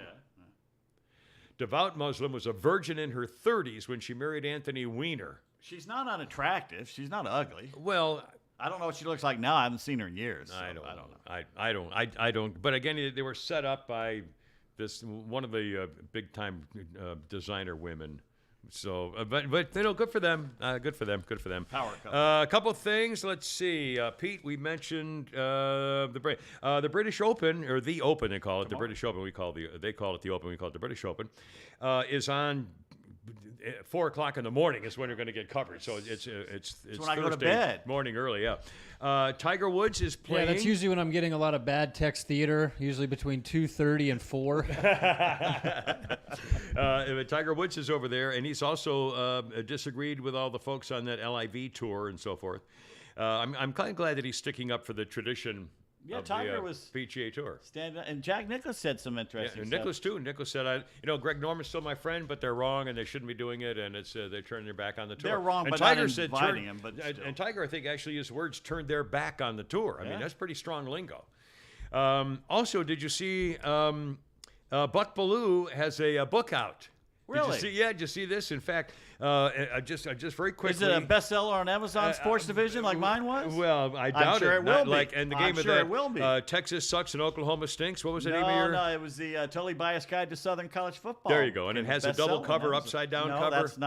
Devout Muslim, was a virgin in her 30s when she married Anthony Weiner. She's not unattractive. She's not ugly. Well, I don't know what she looks like now. I haven't seen her in years. So I don't know. I don't. But again, they were set up by one of the big-time designer women. So, but good for them. Good for them. Good for them. Power couple. A couple of things. Let's see, Pete. We mentioned the British Open, or the Open. They call it the British Open. They call it the Open. We call it the British Open. Is on 4 o'clock in the morning is when you're going to get covered. So it's when I go to Thursday bed. morning early. Yeah. Tiger Woods is playing. Yeah, that's usually when I'm getting a lot of bad text theater, usually between 2:30 and 4. Tiger Woods is over there, and he's also disagreed with all the folks on that LIV tour and so forth. I'm kind of glad that he's sticking up for the tradition Yeah, of Tiger the was PGA Tour. stand up, and Jack Nicklaus said some interesting And stuff. Nicklaus too. Nicklaus said, Greg Norman's still my friend, but they're wrong and they shouldn't be doing it, and it's they turned their back on the tour. They're wrong, and but Tiger not said inviting him. But still. and Tiger, I think, actually used words "turned their back on the tour." I mean, Yeah. that's pretty strong lingo. Also, did you see Buck Bellew has a book out? Really? Did you see this? In fact, just very quickly. Is it a bestseller on Amazon Sports Division like mine was? Well, I doubt sure it will Not be. Like, and the I'm game of sure that, it will be. Texas sucks and Oklahoma stinks. What was the name of your? No, it was the Totally Biased Guide to Southern College Football. There you go, and it has a double Bestseller on cover, Amazon. upside down no, cover. that's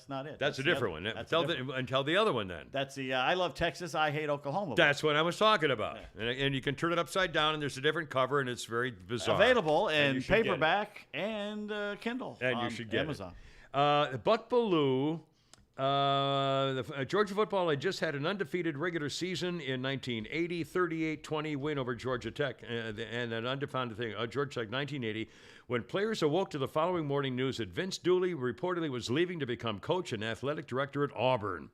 not it. That's a the different other- one. that's a Tell different- tell the other one then. That's the I love Texas, I hate Oklahoma. That's what I was talking about. And you can turn it upside down, and there's a different cover, and it's very bizarre. available And you in should get it. paperback and Kindle And you on should get Amazon. Buck Bellew, Georgia football had just had an undefeated regular season in 1980, 38-20 win over Georgia Tech, and an undefeated thing, Georgia Tech 1980, when players awoke to the following morning news that Vince Dooley reportedly was leaving to become coach and athletic director at Auburn.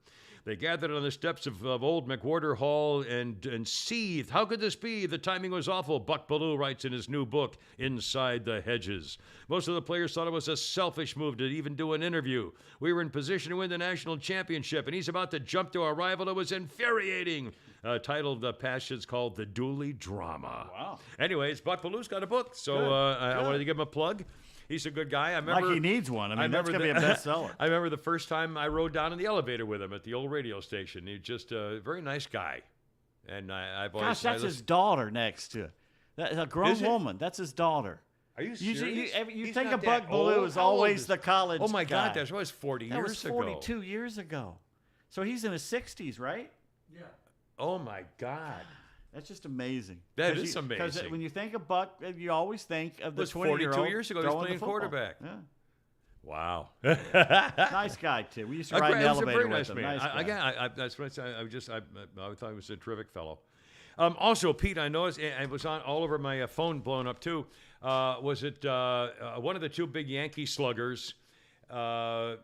They gathered on the steps of old McWhorter Hall and seethed. How could this be? The timing was awful, Buck Bellew writes in his new book, Inside the Hedges. Most of the players thought it was a selfish move to even do an interview. We were in position to win the national championship, and he's about to jump to a rival that was infuriating. Titled The Passions, called The Dooley Drama. Wow. Anyways, Buck Bellew's got a book, so I wanted to give him a plug. He's a good guy. I remember Like he needs one. I mean, that's remember going to be a bestseller. I remember the first time I rode down in the elevator with him at the old radio station. He's just a very nice guy. And I've always... Gosh, that's his daughter next to it. That's a grown Is it? woman. That's his daughter. Are you Usually, serious? you He's think not of that Buck Bellew old. as How old always is- the college Oh, my guy. God, that was 40 That years was ago. 42 years ago. So he's in his 60s, right? Oh, my God. That's just amazing. That 'Cause is Because amazing. when you think of Buck, you always think of the was 20-year-old 42 years ago, he was throwing the playing football. quarterback. Yeah. Wow. Nice guy, too. We used to ride in the It was a elevator very with nice him. man. Nice guy. Again, that's what I thought he was a terrific fellow. Also, Pete, I noticed it was on all over my phone, blown up too. Was it one of the two big Yankee sluggers? The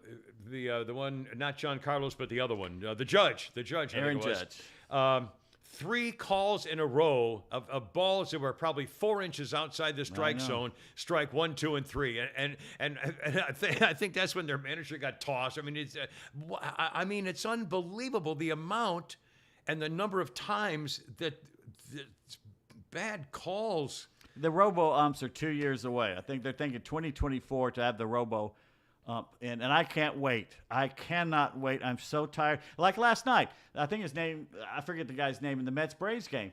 one, not John Carlos, but the other one, the judge. I think Aaron it was. Judge. 3 calls in a row of balls that were probably 4 inches outside the strike zone. Strike 1, 2, and 3, and I think that's when their manager got tossed. I mean, it's unbelievable the amount and the number of times that bad calls. The robo-umps are 2 years away. I think they're thinking 2024 to have the robo-ump. And I can't wait. I cannot wait. I'm so tired. Like last night, I think his name, I forget the guy's name in the Mets-Braves game.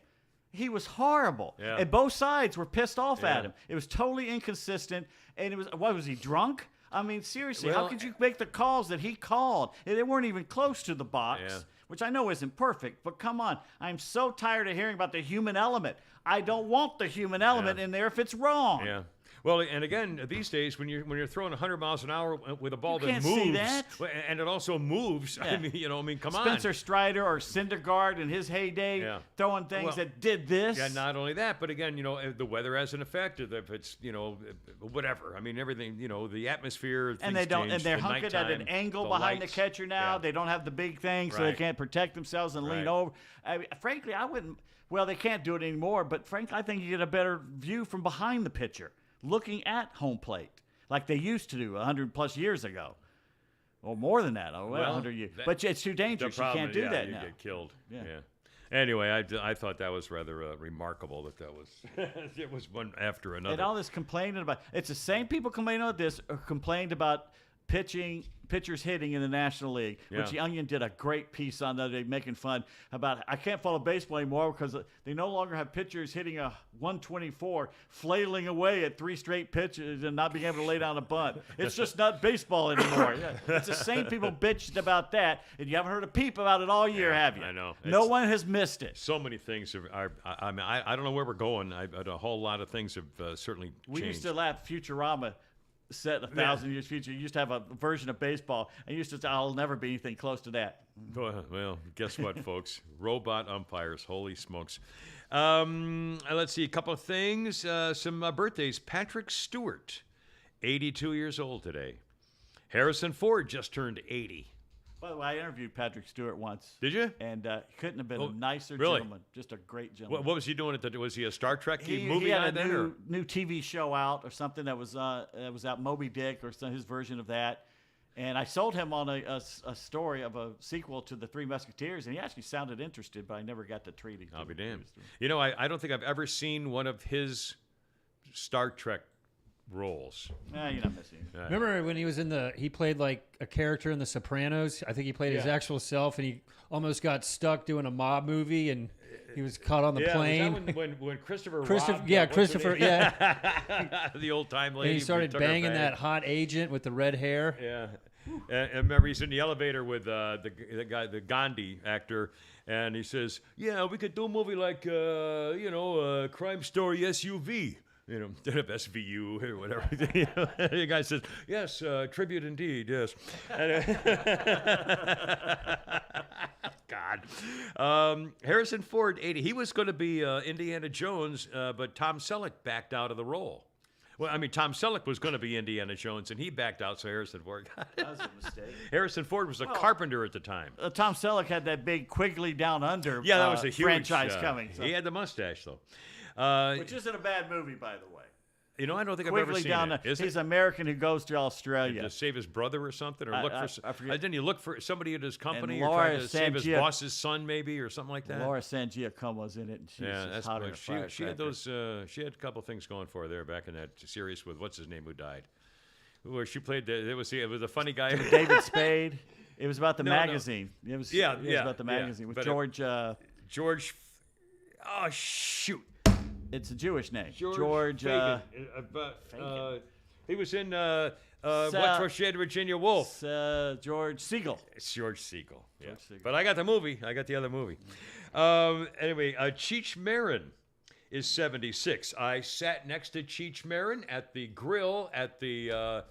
He was horrible. Yeah. And both sides were pissed off Yeah. at him. It was totally inconsistent. And it was, what, was he drunk? I mean, seriously, Well, how could you make the calls that he called? And they weren't even close to the box. Yeah. Which I know isn't perfect, but come on. I'm so tired of hearing about the human element. I don't want the human element in there if it's wrong. Yeah. Well, and again, these days when you're throwing 100 miles an hour with a ball You that can't moves, see that. and it also moves. Yeah. I mean, come Spencer on. Strider or Syndergaard in his heyday Yeah. throwing things Well, that did this. Yeah, not only that, but again, the weather has an effect. If it's, whatever. I mean, everything. The atmosphere. and things they don't, change, and they're the hunkered at an nighttime, angle the behind lights. the catcher now. Yeah. They don't have the big thing, so they Right. can't protect themselves and lean Right. over. I mean, frankly, I wouldn't. Well, they can't do it anymore, but frankly, I think you get a better view from behind the pitcher, looking at home plate, like they used to do 100 plus years ago. Or more than that. Oh, well, Well, 100 years. that- But it's too The dangerous. You problem can't do is, that you now. get killed. Yeah. Anyway, I thought that was rather remarkable that was it was one after another. And all this complaining about it's the same people complaining about this or complained about pitchers hitting in the National League, which the Yeah. Onion did a great piece on the other day, making fun about. I can't follow baseball anymore because they no longer have pitchers hitting a 124, flailing away at 3 straight pitches and not being able to lay down a bunt. It's just not baseball anymore. Yeah. It's the same people bitched about that, and you haven't heard a peep about it all year, have you? I know. No It's- one has missed it. So many things are I mean, I don't know where we're going. A whole lot of things have certainly We changed. used to laugh Futurama set 1,000 years future. You used to have a version of baseball, and you used to say, I'll never be anything close to that. Well, guess what, folks? Robot umpires. Holy smokes. Let's see. A couple of things. Some birthdays. Patrick Stewart, 82 years old today. Harrison Ford just turned 80. By the way, I interviewed Patrick Stewart once. Did you? And he couldn't have been Oh, a nicer really? gentleman. Just a great gentleman. What was he doing? Was he a Star Trek movie he guy had then? a or- new TV show out or something that was out Moby Dick or his version of that. And I sold him on a story of a sequel to The Three Musketeers, and he actually sounded interested, but I never got to treat him. I'll be damned. You know, I don't think I've ever seen one of his Star Trek roles. Nah, you're not missing it. Remember when he was he played like a character in The Sopranos? I think he played his Yeah. actual self, and he almost got stuck doing a mob movie, and he was caught on the Yeah, plane. was that when Christopher Christopher, robbed, yeah, what's her Christopher, name? yeah. the old time lady. And he started took her banging bag. that hot agent with the red hair. Yeah. And remember, he's in the elevator with the guy, the Gandhi actor, and he says, "Yeah, we could do a movie like, Crime Story SUV." Instead of SVU or whatever. The guy says, "Yes, tribute indeed, yes." God. Harrison Ford, 80. He was going to be Indiana Jones, but Tom Selleck backed out of the role. Well, I mean, Tom Selleck was going to be Indiana Jones, and he backed out, so Harrison Ford got it. That was a mistake. Harrison Ford was a carpenter at the time. Tom Selleck had that big Quigley Down Under Yeah, that was a huge franchise coming. So. He had the mustache, though. Which isn't a bad movie, by the way. I don't think I've ever Quigley seen Down it. Is He's it? an American who goes to Australia. To save his brother or something, or I- look I- for. I forget. Didn't he look for somebody at his company, And or Laura try to save his Sangia- boss's son, maybe, or something like that? Laura Sangiacomo was in it, and she was Yeah, just that's hot what as a she had firecracker. those. She had a couple things going for her there back in that series with what's his name who died, where she played. It was a funny guy. David Spade. It was about the No. magazine. It was Yeah, it was yeah, about the yeah. magazine with But, George. George. Oh shoot. It's a Jewish name. George. Fagan. He was in Sa- What's Rochette, Virginia Woolf. George Siegel. It's George Siegel. Yeah. George Siegel. But I got the movie. I got the other movie. Anyway, Cheech Marin is 76. I sat next to Cheech Marin at the grill at the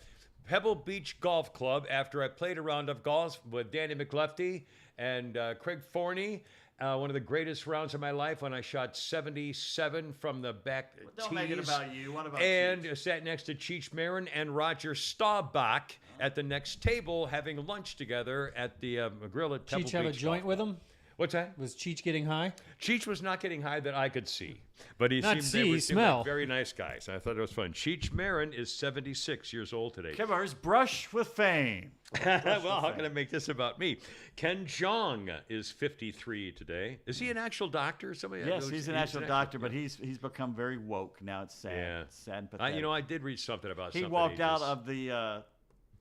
Pebble Beach Golf Club after I played a round of golf with Danny McLefty and Craig Forney. One of the greatest rounds of my life when I shot 77 from the back Don't make it tees. about you. What about And Cheech? sat next to Cheech Marin and Roger Staubach at the next table having lunch together at the grill at Pebble Cheech have a Beach joint Golf with Club. him? What's that? Was Cheech getting high? Cheech was not getting high that I could see, but he Not seemed, see, they seemed smell. like very nice guys. I thought it was fun. Cheech Marin is 76 years old today. Kevlar's Brush with Fame. Well, how can I make this about me? Ken Jeong is 53 today. Is he an actual doctor? Somebody? Yes, he's an actual doctor, but he's become very woke now. It's sad. Yeah. It's sad and pathetic. I did read something about he something. walked out just- of the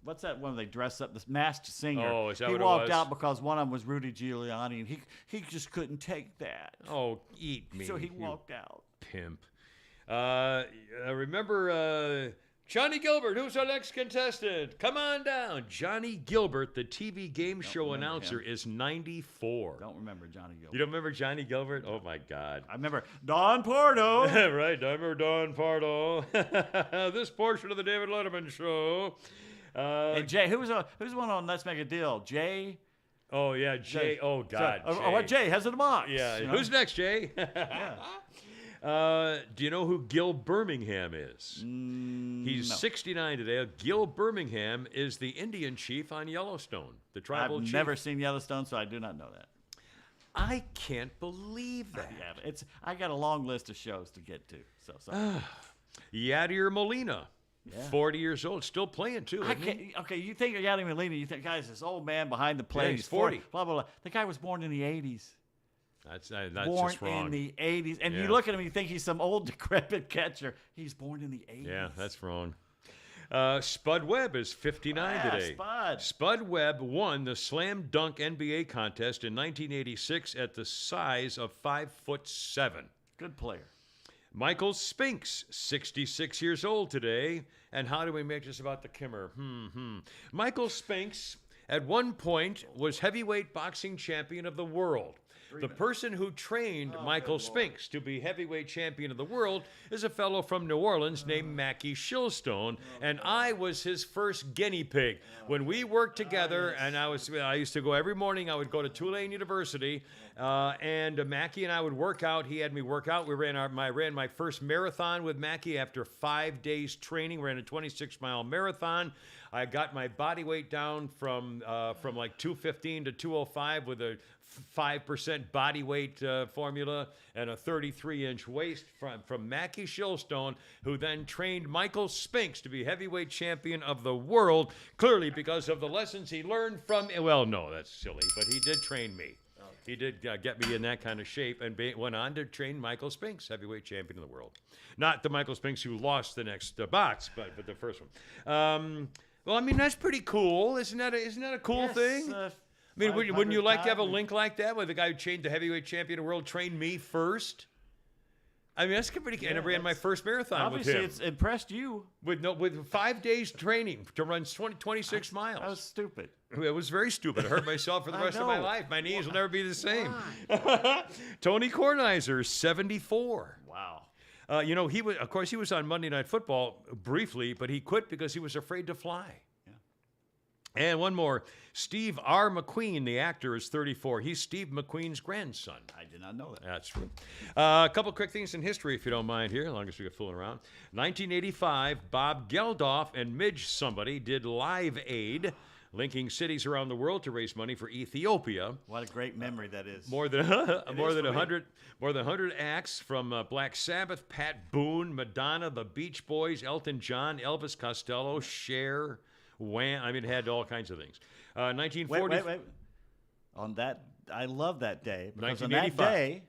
what's that one they dress up this Masked Singer. Oh, is that he what it walked was? out because one of them was Rudy Giuliani, and he just couldn't take that. Oh, eat me. So he you walked out. Pimp. Remember Johnny Gilbert, who's our next contestant? Come on down. Johnny Gilbert, the TV game show remember announcer, him. is 94. Don't remember Johnny Gilbert. You don't remember Johnny Gilbert? Oh, my God. I remember Don Pardo. Right, I remember Don Pardo. This portion of the David Letterman show. And Jay, who's the one on Let's Make a Deal? Jay. Oh, yeah, Jay. Oh, God. So, what Jay has in the box? Yeah, you know? who's next, Jay? Yeah. Do you know who Gil Birmingham is? He's no. 69 today. Gil Birmingham is the Indian chief on Yellowstone, the tribal I've chief. never seen Yellowstone, so I do not know that. I can't believe that. Yeah, I got a long list of shows to get to. So Yadier Molina 40 years old, still playing too. I isn't he? can't, okay, you think Yadier Molina, you think, guys, this old man behind the plate. Yeah, he's 40. Blah, blah, blah. The guy was born in the 80s. That's Born just wrong. in the 80s. And Yeah. you look at him, you think he's some old, decrepit catcher. He's born in the 80s. Yeah, that's wrong. Spud Webb is 59 today. Spud. Spud Webb won the Slam Dunk NBA contest in 1986 at the size of 5'7". Good player. Michael Spinks, 66 years old today. And how do we make this about the Kimmer? Michael Spinks, at one point, was heavyweight boxing champion of the world. The person who trained Michael Spinks to be heavyweight champion of the world is a fellow from New Orleans named Mackie Shilstone, and I was his first guinea pig. When we worked together, and I used to go every morning. I would go to Tulane University, and Mackie and I would work out. He had me work out. I ran my first marathon with Mackie after 5 days training. Ran a 26-mile marathon. I got my body weight down from like 215 to 205 with a 5% body weight formula and a 33-inch waist from Mackie Shilstone, who then trained Michael Spinks to be heavyweight champion of the world, clearly because of the lessons he learned from, well, no, that's silly, but he did train me. He did get me in that kind of shape and went on to train Michael Spinks, heavyweight champion of the world. Not the Michael Spinks who lost the next box, but the first one. Well, I mean, that's pretty cool. Isn't that a cool thing? I mean, wouldn't you like to have a link like that where the guy who trained the heavyweight champion of the world trained me first? I mean, that's pretty. And I ran my first marathon with him. Obviously, it's impressed you. With 5 days training to run 26 miles. That was stupid. It was very stupid. I hurt myself for the rest of my know. life. My knees will never be the same. Tony Kornheiser, 74. Wow. He was on Monday Night Football briefly, but he quit because he was afraid to fly. And one more. Steve R. McQueen, the actor, is 34. He's Steve McQueen's grandson. I did not know that. That's true. A couple quick things in history, if you don't mind here, as long as we get fooling around. 1985, Bob Geldof and Midge somebody did Live Aid, linking cities around the world to raise money for Ethiopia. What a great memory that is. More than 100 acts from Black Sabbath, Pat Boone, Madonna, the Beach Boys, Elton John, Elvis Costello, Cher, Wham. I mean, it had all kinds of things. 1940. Wait. On that, I love that day. Because on that 1985. day,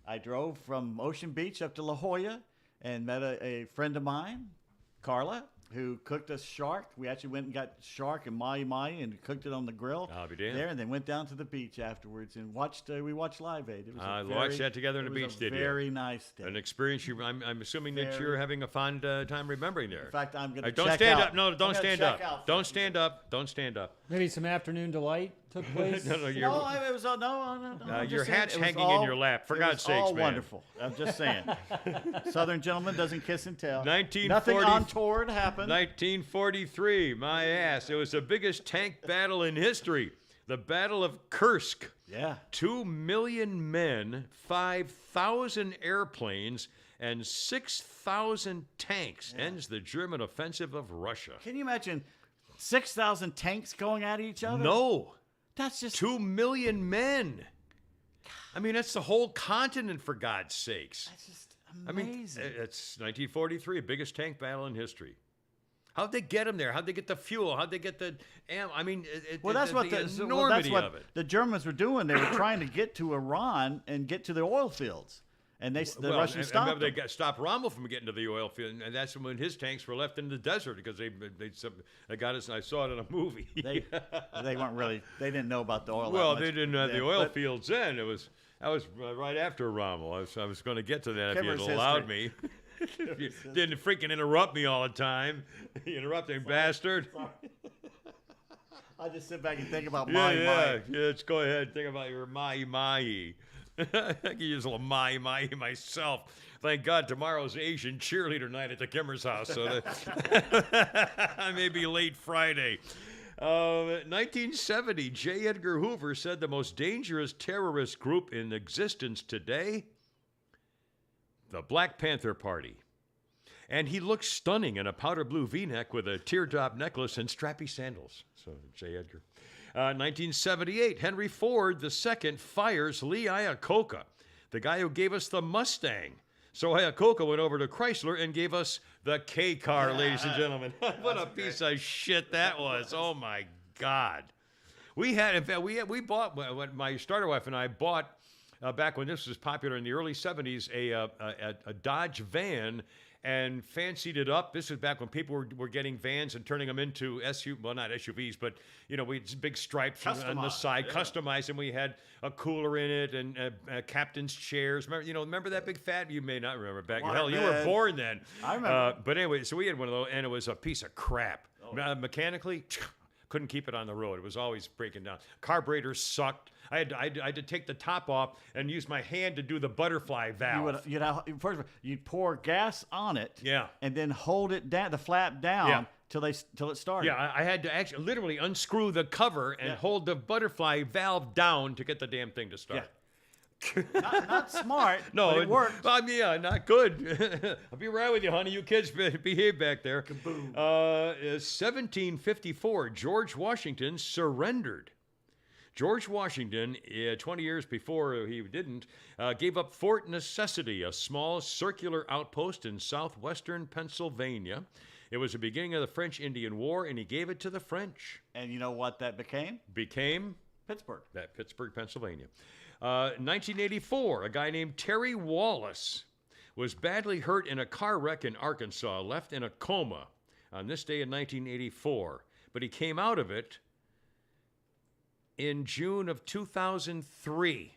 I drove from Ocean Beach up to La Jolla and met a friend of mine, Carla, who cooked us shark. We actually went and got shark and mahi and cooked it on the grill I'll be damned. there, and then went down to the beach afterwards and we watched Live Aid. It was watched that together on the beach, did you? Very nice day. An experience I'm assuming that you're having a fond time remembering there. In fact, I'm going to Don't check stand out. up. No, I'm don't gonna stand check up. out. Don't stand up. Don't stand up. Maybe some afternoon delight took place. No, you're, No, it was no. I'm your just saying, hat's it was hanging all- in your lap. For it God's was sakes, all man. wonderful. I'm just saying. Southern gentleman doesn't kiss and tell. 1940 Nothing untoward happened. 1943. My ass. It was the biggest tank battle in history. The Battle of Kursk. Yeah. 2 million men, 5,000 airplanes, and 6,000 tanks ends the German offensive of Russia. Can you imagine 6,000 tanks going at each other? No. That's just 2 million men. I mean, that's the whole continent, for God's sakes. That's just I mean, amazing. it's 1943, biggest tank battle in history. How'd they get them there? How'd they get the fuel? How'd they get the ammo? I mean, that's what the that's enormity what of it. the Germans were doing. They were trying to get to Iran and get to the oil fields, and the Russians and stopped remember, them. they stopped Rommel from getting to the oil field, and that's when his tanks were left in the desert because they got us. I saw it in a movie. They weren't really. They didn't know about the oil. Well, that they much didn't have the then, oil but fields then. That was right after Rommel. I was going to get to that if you had Kimmer's allowed me. If you didn't freaking interrupt me all the time. You interrupting bastard. I just sit back and think about Yeah, let's go ahead. Think about your mahi. I can use a little mahi myself. Thank God tomorrow's Asian cheerleader night at the Kimmer's house, so that I may be late Friday. 1970, J. Edgar Hoover said the most dangerous terrorist group in existence today, the Black Panther Party. And he looked stunning in a powder blue V-neck with a teardrop necklace and strappy sandals. So, J. Edgar. 1978, Henry Ford II fires Lee Iacocca, the guy who gave us the Mustang. So Iacocca went over to Chrysler and gave us the K car, ladies and gentlemen. What a piece of shit that was. Oh, my God. We had, in fact, we bought, when my starter wife and I bought, back when this was popular in the early 70s, a Dodge van and fancied it up. This was back when people were getting vans and turning them into not SUVs, but, we had big stripes on the side, customized, and we had a cooler in it and captain's chairs. Remember that big fat? You may not remember back. Hell, you were born then. I remember. But anyway, so we had one of those, and it was a piece of crap. Mechanically, couldn't keep it on the road. It was always breaking down. Carburetor sucked. I had to take the top off and use my hand to do the butterfly valve. First of all, you'd pour gas on it. Yeah. And then hold it down, the flap down. Yeah. Till it started. Yeah, I had to actually literally unscrew the cover and hold the butterfly valve down to get the damn thing to start. Yeah. not smart. No, but it worked. Not good. I'll be right with you, honey. You kids behave back there. Kaboom. 1754, George Washington surrendered. George Washington, 20 years before he didn't, gave up Fort Necessity, a small circular outpost in southwestern Pennsylvania. It was the beginning of the French-Indian War, and he gave it to the French. And you know what that became? Pittsburgh, Pennsylvania. 1984, a guy named Terry Wallace was badly hurt in a car wreck in Arkansas, left in a coma on this day in 1984. But he came out of it in June of 2003.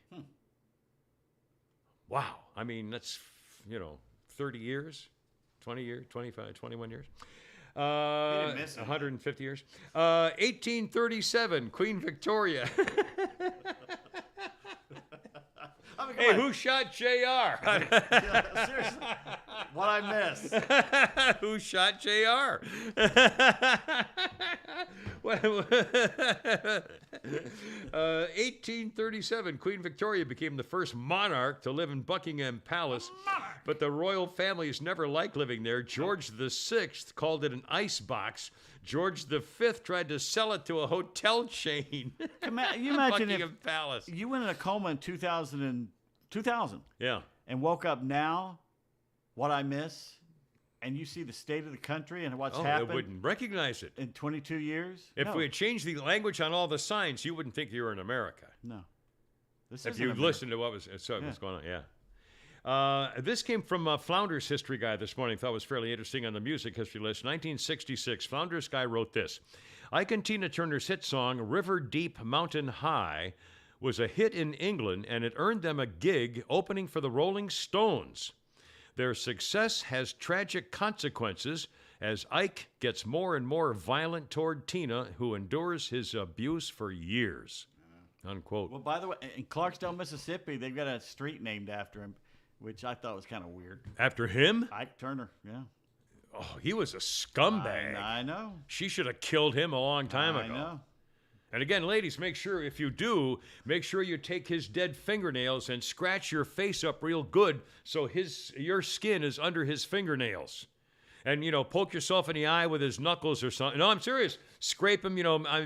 Wow. I mean, that's, 30 years, 20 years, 25, 21 years. 150 years. 1837, Queen Victoria. Hey, who shot JR? Seriously, what I missed? Who shot JR? 1837, Queen Victoria became the first monarch to live in Buckingham Palace, but the royal families never liked living there. George VI called it an ice box. George V tried to sell it to a hotel chain. You imagine Buckingham Palace. You went in a coma in 2000. Yeah. And woke up now, what I miss, and you see the state of the country and what's happened. I wouldn't recognize it. In 22 years? If we had changed the language on all the signs, you wouldn't think you were in America. No. If you listened to what was going on, yeah. This came from Flounders History Guy this morning. Thought it was fairly interesting on the music history list. 1966, Flounders Guy wrote this. Ike and Tina Turner's hit song, River Deep Mountain High, was a hit in England, and it earned them a gig opening for the Rolling Stones. Their success has tragic consequences as Ike gets more and more violent toward Tina, who endures his abuse for years. Unquote. Well, by the way, in Clarksdale, Mississippi, they've got a street named after him, which I thought was kind of weird. After him? Ike Turner, yeah. Oh, he was a scumbag. I know. She should have killed him a long time ago. I know. And again, ladies, make sure if you do, make sure you take his dead fingernails and scratch your face up real good so your skin is under his fingernails. And, poke yourself in the eye with his knuckles or something. No, I'm serious. Scrape him,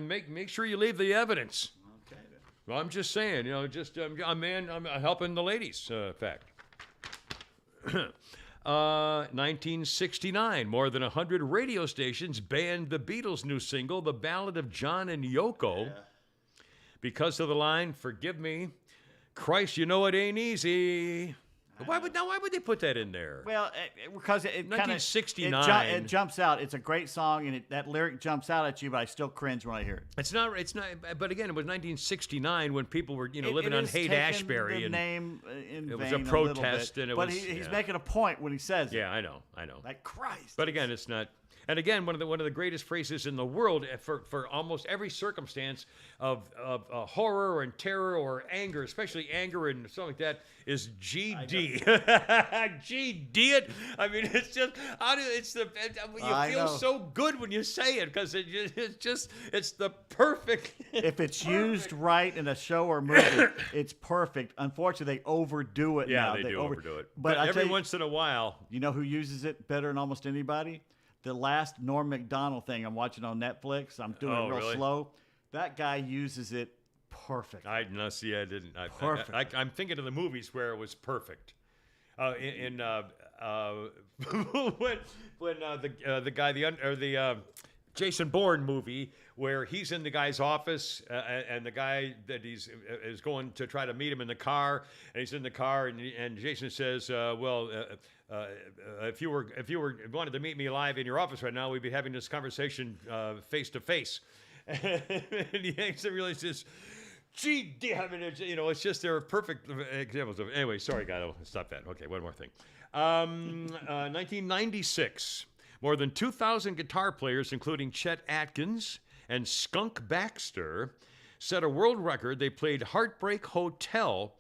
make sure you leave the evidence. Okay. Well, I'm just saying, I'm helping the ladies, fact. 1969, more than 100 radio stations banned the Beatles' new single, The Ballad of John and Yoko, because of the line, "Forgive me, Christ, you know it ain't easy." Why would they put that in there? Well, because it 1969. It jumps out. It's a great song, and that lyric jumps out at you, but I still cringe when I hear it. It's not. But again, it was 1969. when people were, living on Haight-Ashbury, the and name in it was vain a protest, little bit. and but he's making a point when he says it. Yeah, I know. Like Christ. But again, it's not. And again, one of the greatest phrases in the world for almost every circumstance of horror and terror or anger, especially anger and something like that, is GD. GD it. I mean, it's just you feel so good when you say it because it's the perfect. If it's used right in a show or movie, it's perfect. Unfortunately, they overdo it now. Yeah, they do overdo it. But every once in a while, you know who uses it better than almost anybody? The last Norm Macdonald thing I'm watching on Netflix. I'm doing it real slow. That guy uses it perfect. I didn't. Perfect. I'm thinking of the movies where it was perfect. When the guy the Jason Bourne movie where he's in the guy's office and the guy that is going to try to meet him in the car, and he's in the car and Jason says, if you wanted to meet me live in your office right now, we'd be having this conversation face to face. And he hangs and realizes, gee damn it, it's just they're perfect examples of. Anyway, sorry, guy, I'll stop that. Okay, one more thing. 1996, more than 2,000 guitar players, including Chet Atkins and Skunk Baxter, set a world record. They played Heartbreak Hotel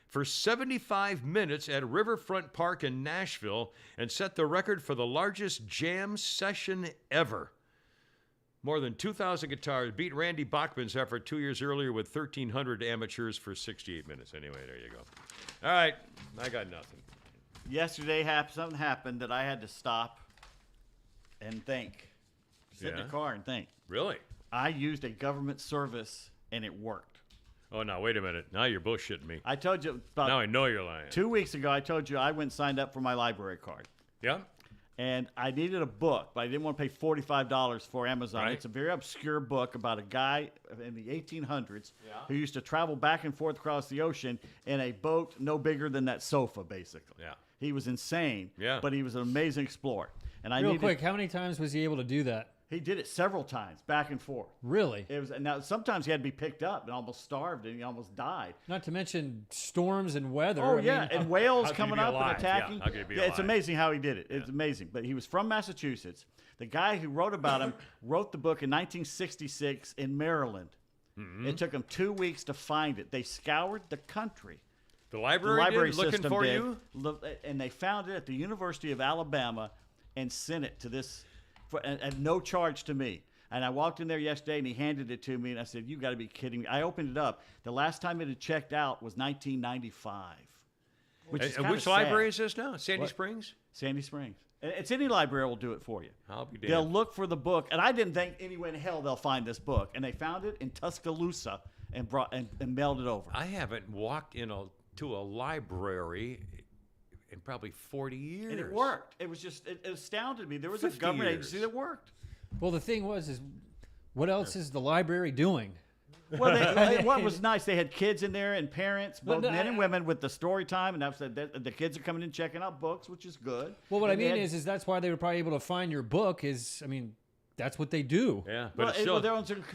for 75 minutes at Riverfront Park in Nashville and set the record for the largest jam session ever. More than 2,000 guitars beat Randy Bachman's effort 2 years earlier with 1,300 amateurs for 68 minutes. Anyway, there you go. All right, I got nothing. Yesterday, something happened that I had to stop and think. Sit in Yeah? the car and think. Really? I used a government service and it worked. Oh, now, wait a minute. Now you're bullshitting me. I told you Now about I know you're lying. 2 weeks ago, I told you I went and signed up for my library card. Yeah? And I needed a book, but I didn't want to pay $45 for Amazon. Right. It's a very obscure book about a guy in the 1800s who used to travel back and forth across the ocean in a boat no bigger than that sofa, basically. Yeah. He was insane, Yeah. but he was an amazing explorer. And I Real needed, quick, how many times was he able to do that? He did it several times, back and forth. Really? It was now sometimes he had to be picked up and almost starved and he almost died. Not to mention storms and weather. Oh I yeah, mean, and whales how could he coming be up alive? and attacking. Yeah, how could he be It's alive? amazing how he did it. It's amazing. But he was from Massachusetts. The guy who wrote about him wrote the book in 1966 in Maryland. Mm-hmm. It took them 2 weeks to find it. They scoured the country. The The library, library did, looking system for did, you? and they found it at the University of Alabama and sent it to this at no charge to me. And I walked in there yesterday, and he handed it to me, and I said, "You got to be kidding me!" I opened it up. The last time it had checked out was 1995. And which library is this now? Sandy Springs? Sandy Springs. It's any library will do it for you. I'll be They'll damned. look for the book, and I didn't think anywhere in hell they'll find this book, and they found it in Tuscaloosa and brought and mailed it over. I haven't walked to a library in probably 40 years. And it worked. It was just it astounded me. There was a 50 government years. agency that worked. well, the thing is what else is the library doing? Well, what was nice, they had kids in there and parents, both But men and women, with the story time, and I've said that the kids are coming in checking out books, which is good. Well, what And I they mean had- is that's why they were probably able to find your book. That's what they do. Yeah, but Well, it's still.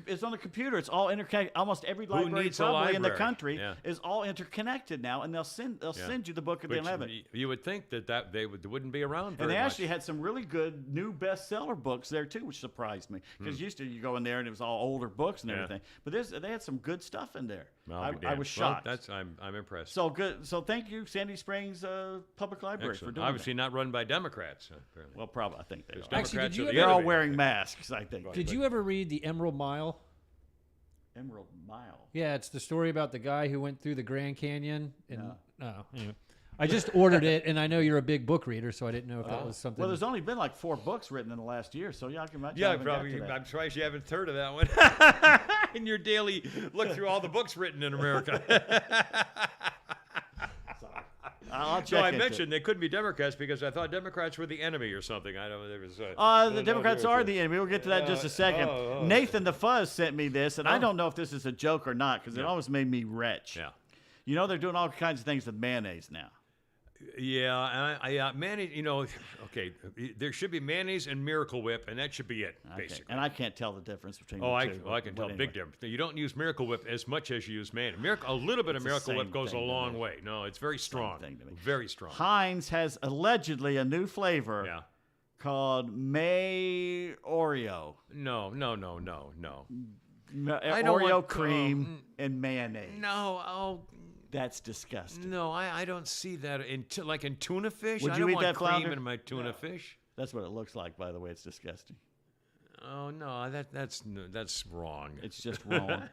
it's on the computer. It's all interconnected. Almost every library needs a probably in the library? country Yeah. is all interconnected now, and they'll send you the book if they which don't have it. you would think that they wouldn't be around very And they much. actually had some really good new bestseller books there too, which surprised me. Because used to you go in there and it was all older books and Hmm. Yeah. everything, but they had some good stuff in there. I'll be I damned. was Well, shocked. I'm impressed. So good. So thank you, Sandy Springs Public Library, Excellent. for doing Obviously that. not run by Democrats. Apparently. Well, probably I think they There's are. Democrats Actually, did you are the They're all enemy. wearing masks, I think. Did you ever read the Emerald Mile? Emerald Mile. Yeah, it's the story about the guy who went through the Grand Canyon. And anyway, I just ordered it, and I know you're a big book reader, so I didn't know if that was something. Well, there's only been like 4 books written in the last year, so yeah, I can imagine. Yeah, haven't got probably. to that. I'm surprised you haven't heard of that one in your daily look through all the books written in America. I'll check No, I into it. mentioned they couldn't be Democrats because I thought Democrats were the enemy or something. I don't know. There was. The Democrats are the enemy. We'll get to that in just a second. oh, Nathan the Fuzz sent me this, and I don't know if this is a joke or not because it almost made me retch. Yeah. You know, they're doing all kinds of things with mayonnaise now. Yeah, mayonnaise. Okay, there should be mayonnaise and Miracle Whip, and that should be it, Okay. basically. And I can't tell the difference between Oh, the I two. can but tell anyway. big difference. You don't use Miracle Whip as much as you use mayonnaise. A little bit of It's the Miracle Whip same goes a thing to long me. way. No, it's very strong. thing to me. Very strong. Heinz has allegedly a new flavor Yeah. called May Oreo. No. I don't Oreo want- cream and mayonnaise. No. Oh. That's disgusting. No, I don't see that like in tuna fish. Would I you don't eat want that, cream Flounder? in my tuna fish. That's what it looks like, by the way. It's disgusting. Oh no, that's wrong. It's just wrong.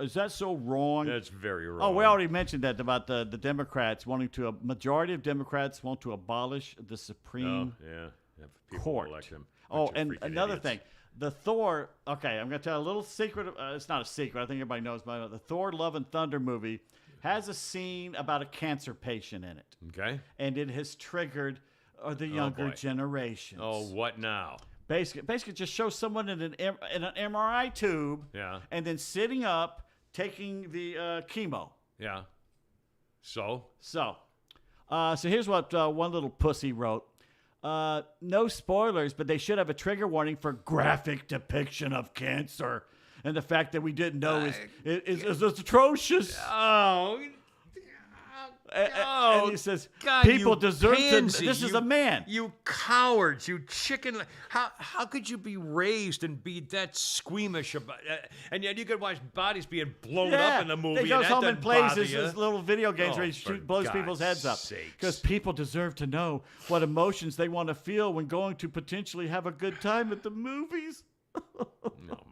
Is that so wrong? That's very wrong. Oh, we already mentioned that about the Democrats wanting to. A majority of Democrats want to abolish the Oh, Supreme yeah. If people Court. elect him. Oh, Bunch of and freaking another idiots. thing, the Thor. Okay, I'm going to tell a little secret. It's not a secret. I think everybody knows about it. The Thor: Love and Thunder movie has a scene about a cancer patient in it, Okay. and it has triggered the younger boy. generations. Oh, what now? Basically, just show someone in an MRI tube, Yeah. and then sitting up, taking the chemo. Yeah. So? So here's what one little pussy wrote. No spoilers, but they should have a trigger warning for graphic depiction of cancer. And the fact that we didn't know is atrocious. Oh. And he says, God, people you deserve pansy, to. This is you- a man. You cowards, you chicken. How could you be raised and be that squeamish about and yet you could watch bodies being blown up in the movie. He goes and that home and doesn't plays bother his you? little video games where he for blows people's God's heads up. sakes. Because people deserve to know what emotions they want to feel when going to potentially have a good time at the movies. Oh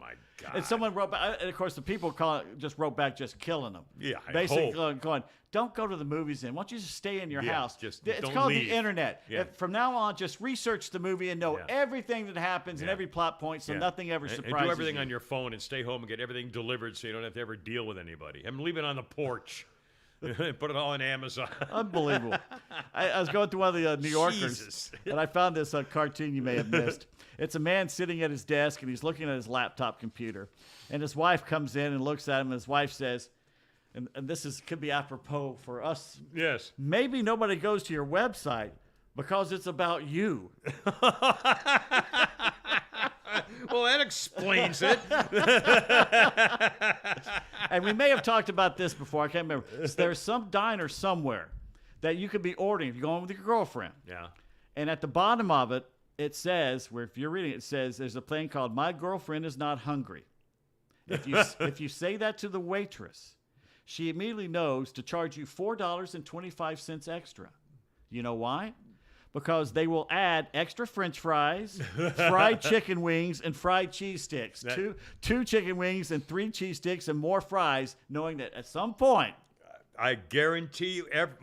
my God. And someone wrote back, and of course, the people just wrote back, just killing them. Yeah, I basically hope. going, don't go to the movies then. Why don't you just stay in your Yeah, house? just It's don't called leave. the internet. Yeah. From now on, just research the movie and know Yeah. everything that happens and Yeah. every plot point, so Yeah. nothing ever And surprises do everything you. on your phone and stay home and get everything delivered so you don't have to ever deal with anybody. And leave it on the porch. Put it all on Amazon. Unbelievable. I was going through one of the New Yorkers, Jesus. and I found this cartoon you may have missed. It's a man sitting at his desk, and he's looking at his laptop computer. And his wife comes in and looks at him, and his wife says, and this could be apropos for us, Yes. maybe nobody goes to your website because it's about you. Well, that explains it. And we may have talked about this before. I can't remember. There's some diner somewhere that you could be ordering if you're going with your girlfriend. Yeah. And at the bottom of it, it says, where if you're reading it, it says, there's a thing called "My Girlfriend is Not Hungry." If you say that to the waitress, she immediately knows to charge you $4.25 extra. You know why? Because they will add extra French fries, fried chicken wings, and fried cheese sticks. Two chicken wings and 3 cheese sticks and more fries, knowing that at some point, I guarantee you, I'm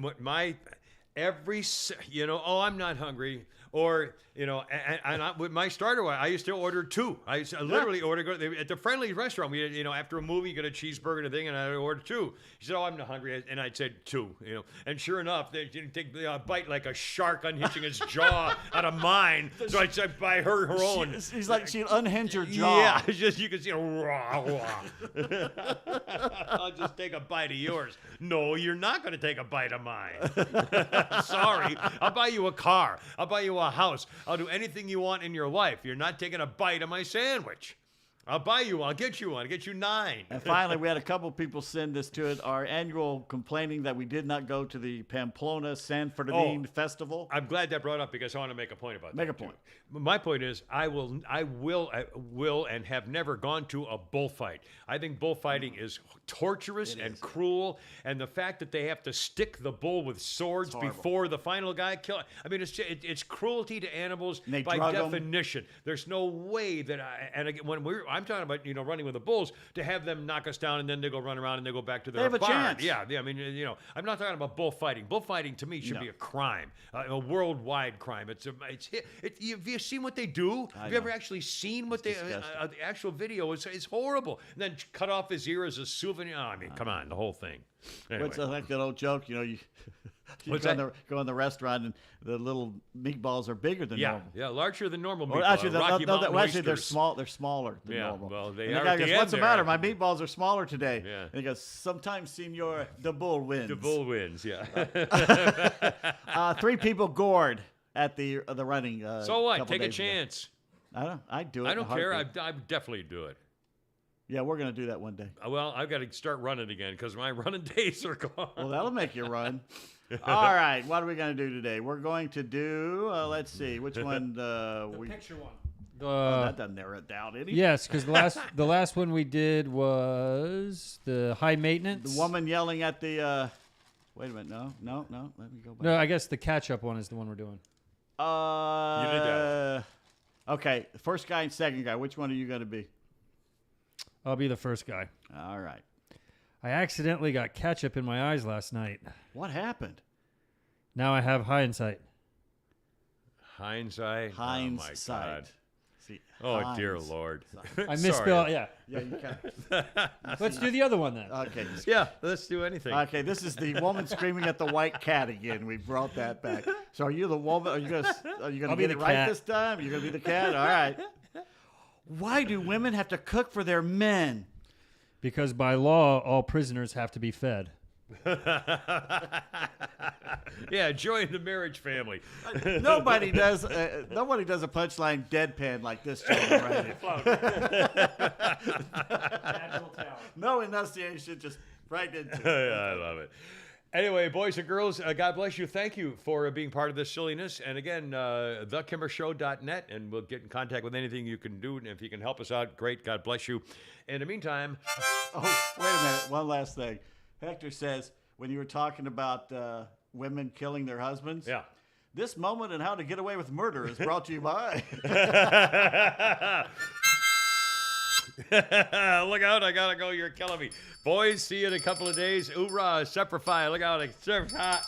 not hungry. Or, with my starter, I used to order 2. I used to literally order, at the Friendly restaurant, we, after a movie, you get a cheeseburger and a thing, and I'd order 2. She said, I'm not hungry. And I'd say 2, And sure enough, they didn't take a bite like a shark unhitching its jaw out of mine. So I'd say, buy her own. he's like, she'd unhinge her jaw. Yeah, it's just you can see a raw. I'll just take a bite of yours. No, you're not going to take a bite of mine. Sorry. I'll buy you a car. I'll buy you a house. I'll do anything you want in your life. You're not taking a bite of my sandwich. I'll buy you one. I'll get you one. I'll get you 9. And finally, we had a couple people send this to it. Our annual complaining that we did not go to the Pamplona San Ferdinand Festival. I'm glad that brought up because I want to make a point about that. Make a point. Too. My point is, I will and have never gone to a bullfight. I think bullfighting is torturous and cruel, and the fact that they have to stick the bull with swords before the final guy kills. I mean, it's cruelty to animals And they by drug 'em. definition. There's no way that and again, I'm talking about running with the bulls to have them knock us down and then they go run around and they go back to their have a barn. chance. Yeah, I mean, I'm not talking about bullfighting. Bullfighting to me should be a crime, a worldwide crime. Have you seen what they do? Have you ever actually seen what the actual video is? It's horrible. And then cut off his ear as a souvenir. Oh, I mean, come on, the whole thing. Anyway. What's like that old joke? You What's go in the restaurant and the little meatballs are bigger than normal. Yeah, larger than normal Or meatball. actually, Rocky Mountain actually they're oysters. small. They're smaller than Yeah, normal. well, they And the are guy at the goes, end "What's the there." matter? My meatballs are smaller today." Yeah. And he goes, "Sometimes, Senor, the bull wins." The bull wins, yeah. 3 people gored at the running. So what? couple Take a days ago. chance. I don't. I'd do it. I in a don't care. heartbeat. I'd definitely do it. Yeah, we're gonna do that one day. Well, I've got to start running again because my running days are gone. Well, that'll make you run. All right, what are we going to do today? We're going to do, let's see, which one? Picture one. That doesn't narrow it down, any? Yes, because the last one we did was the high maintenance. The woman yelling at the, wait a minute, no, let me go back. No, I guess the catch-up one is the one we're doing. You did that. Okay, first guy and second guy, which one are you going to be? I'll be the first guy. All right. I accidentally got ketchup in my eyes last night. What happened? Now I have hindsight. Hindsight. Oh my Hindsight. God. See, Oh, dear Heinz. Lord. I Sorry. misspelled. Yeah. Yeah, you kind Let's do the other one then. Okay. Yeah, let's do anything. Okay, this is the woman screaming at the white cat again. We brought that back. So are you the woman? Are you gonna I'll be get the it right cat. this time? You're gonna be the cat. All right. Why do women have to cook for their men? Because by law, all prisoners have to be fed. Yeah, join the marriage family. Nobody does. Nobody does a punchline deadpan like this gentleman right here. No enunciation, just right into it. I love it. Anyway, boys and girls, God bless you. Thank you for being part of this silliness. And again, thekimmershow.net, and we'll get in contact with anything you can do. And if you can help us out, great. God bless you. In the meantime, Oh, wait a minute. One last thing. Hector says, when you were talking about women killing their husbands, yeah. this moment in How to Get Away with Murder is brought to you by. Look out, I gotta go. You're killing me. Boys, see you in a couple of days. Hoorah, Semper Fi. Look out. Semper Fi.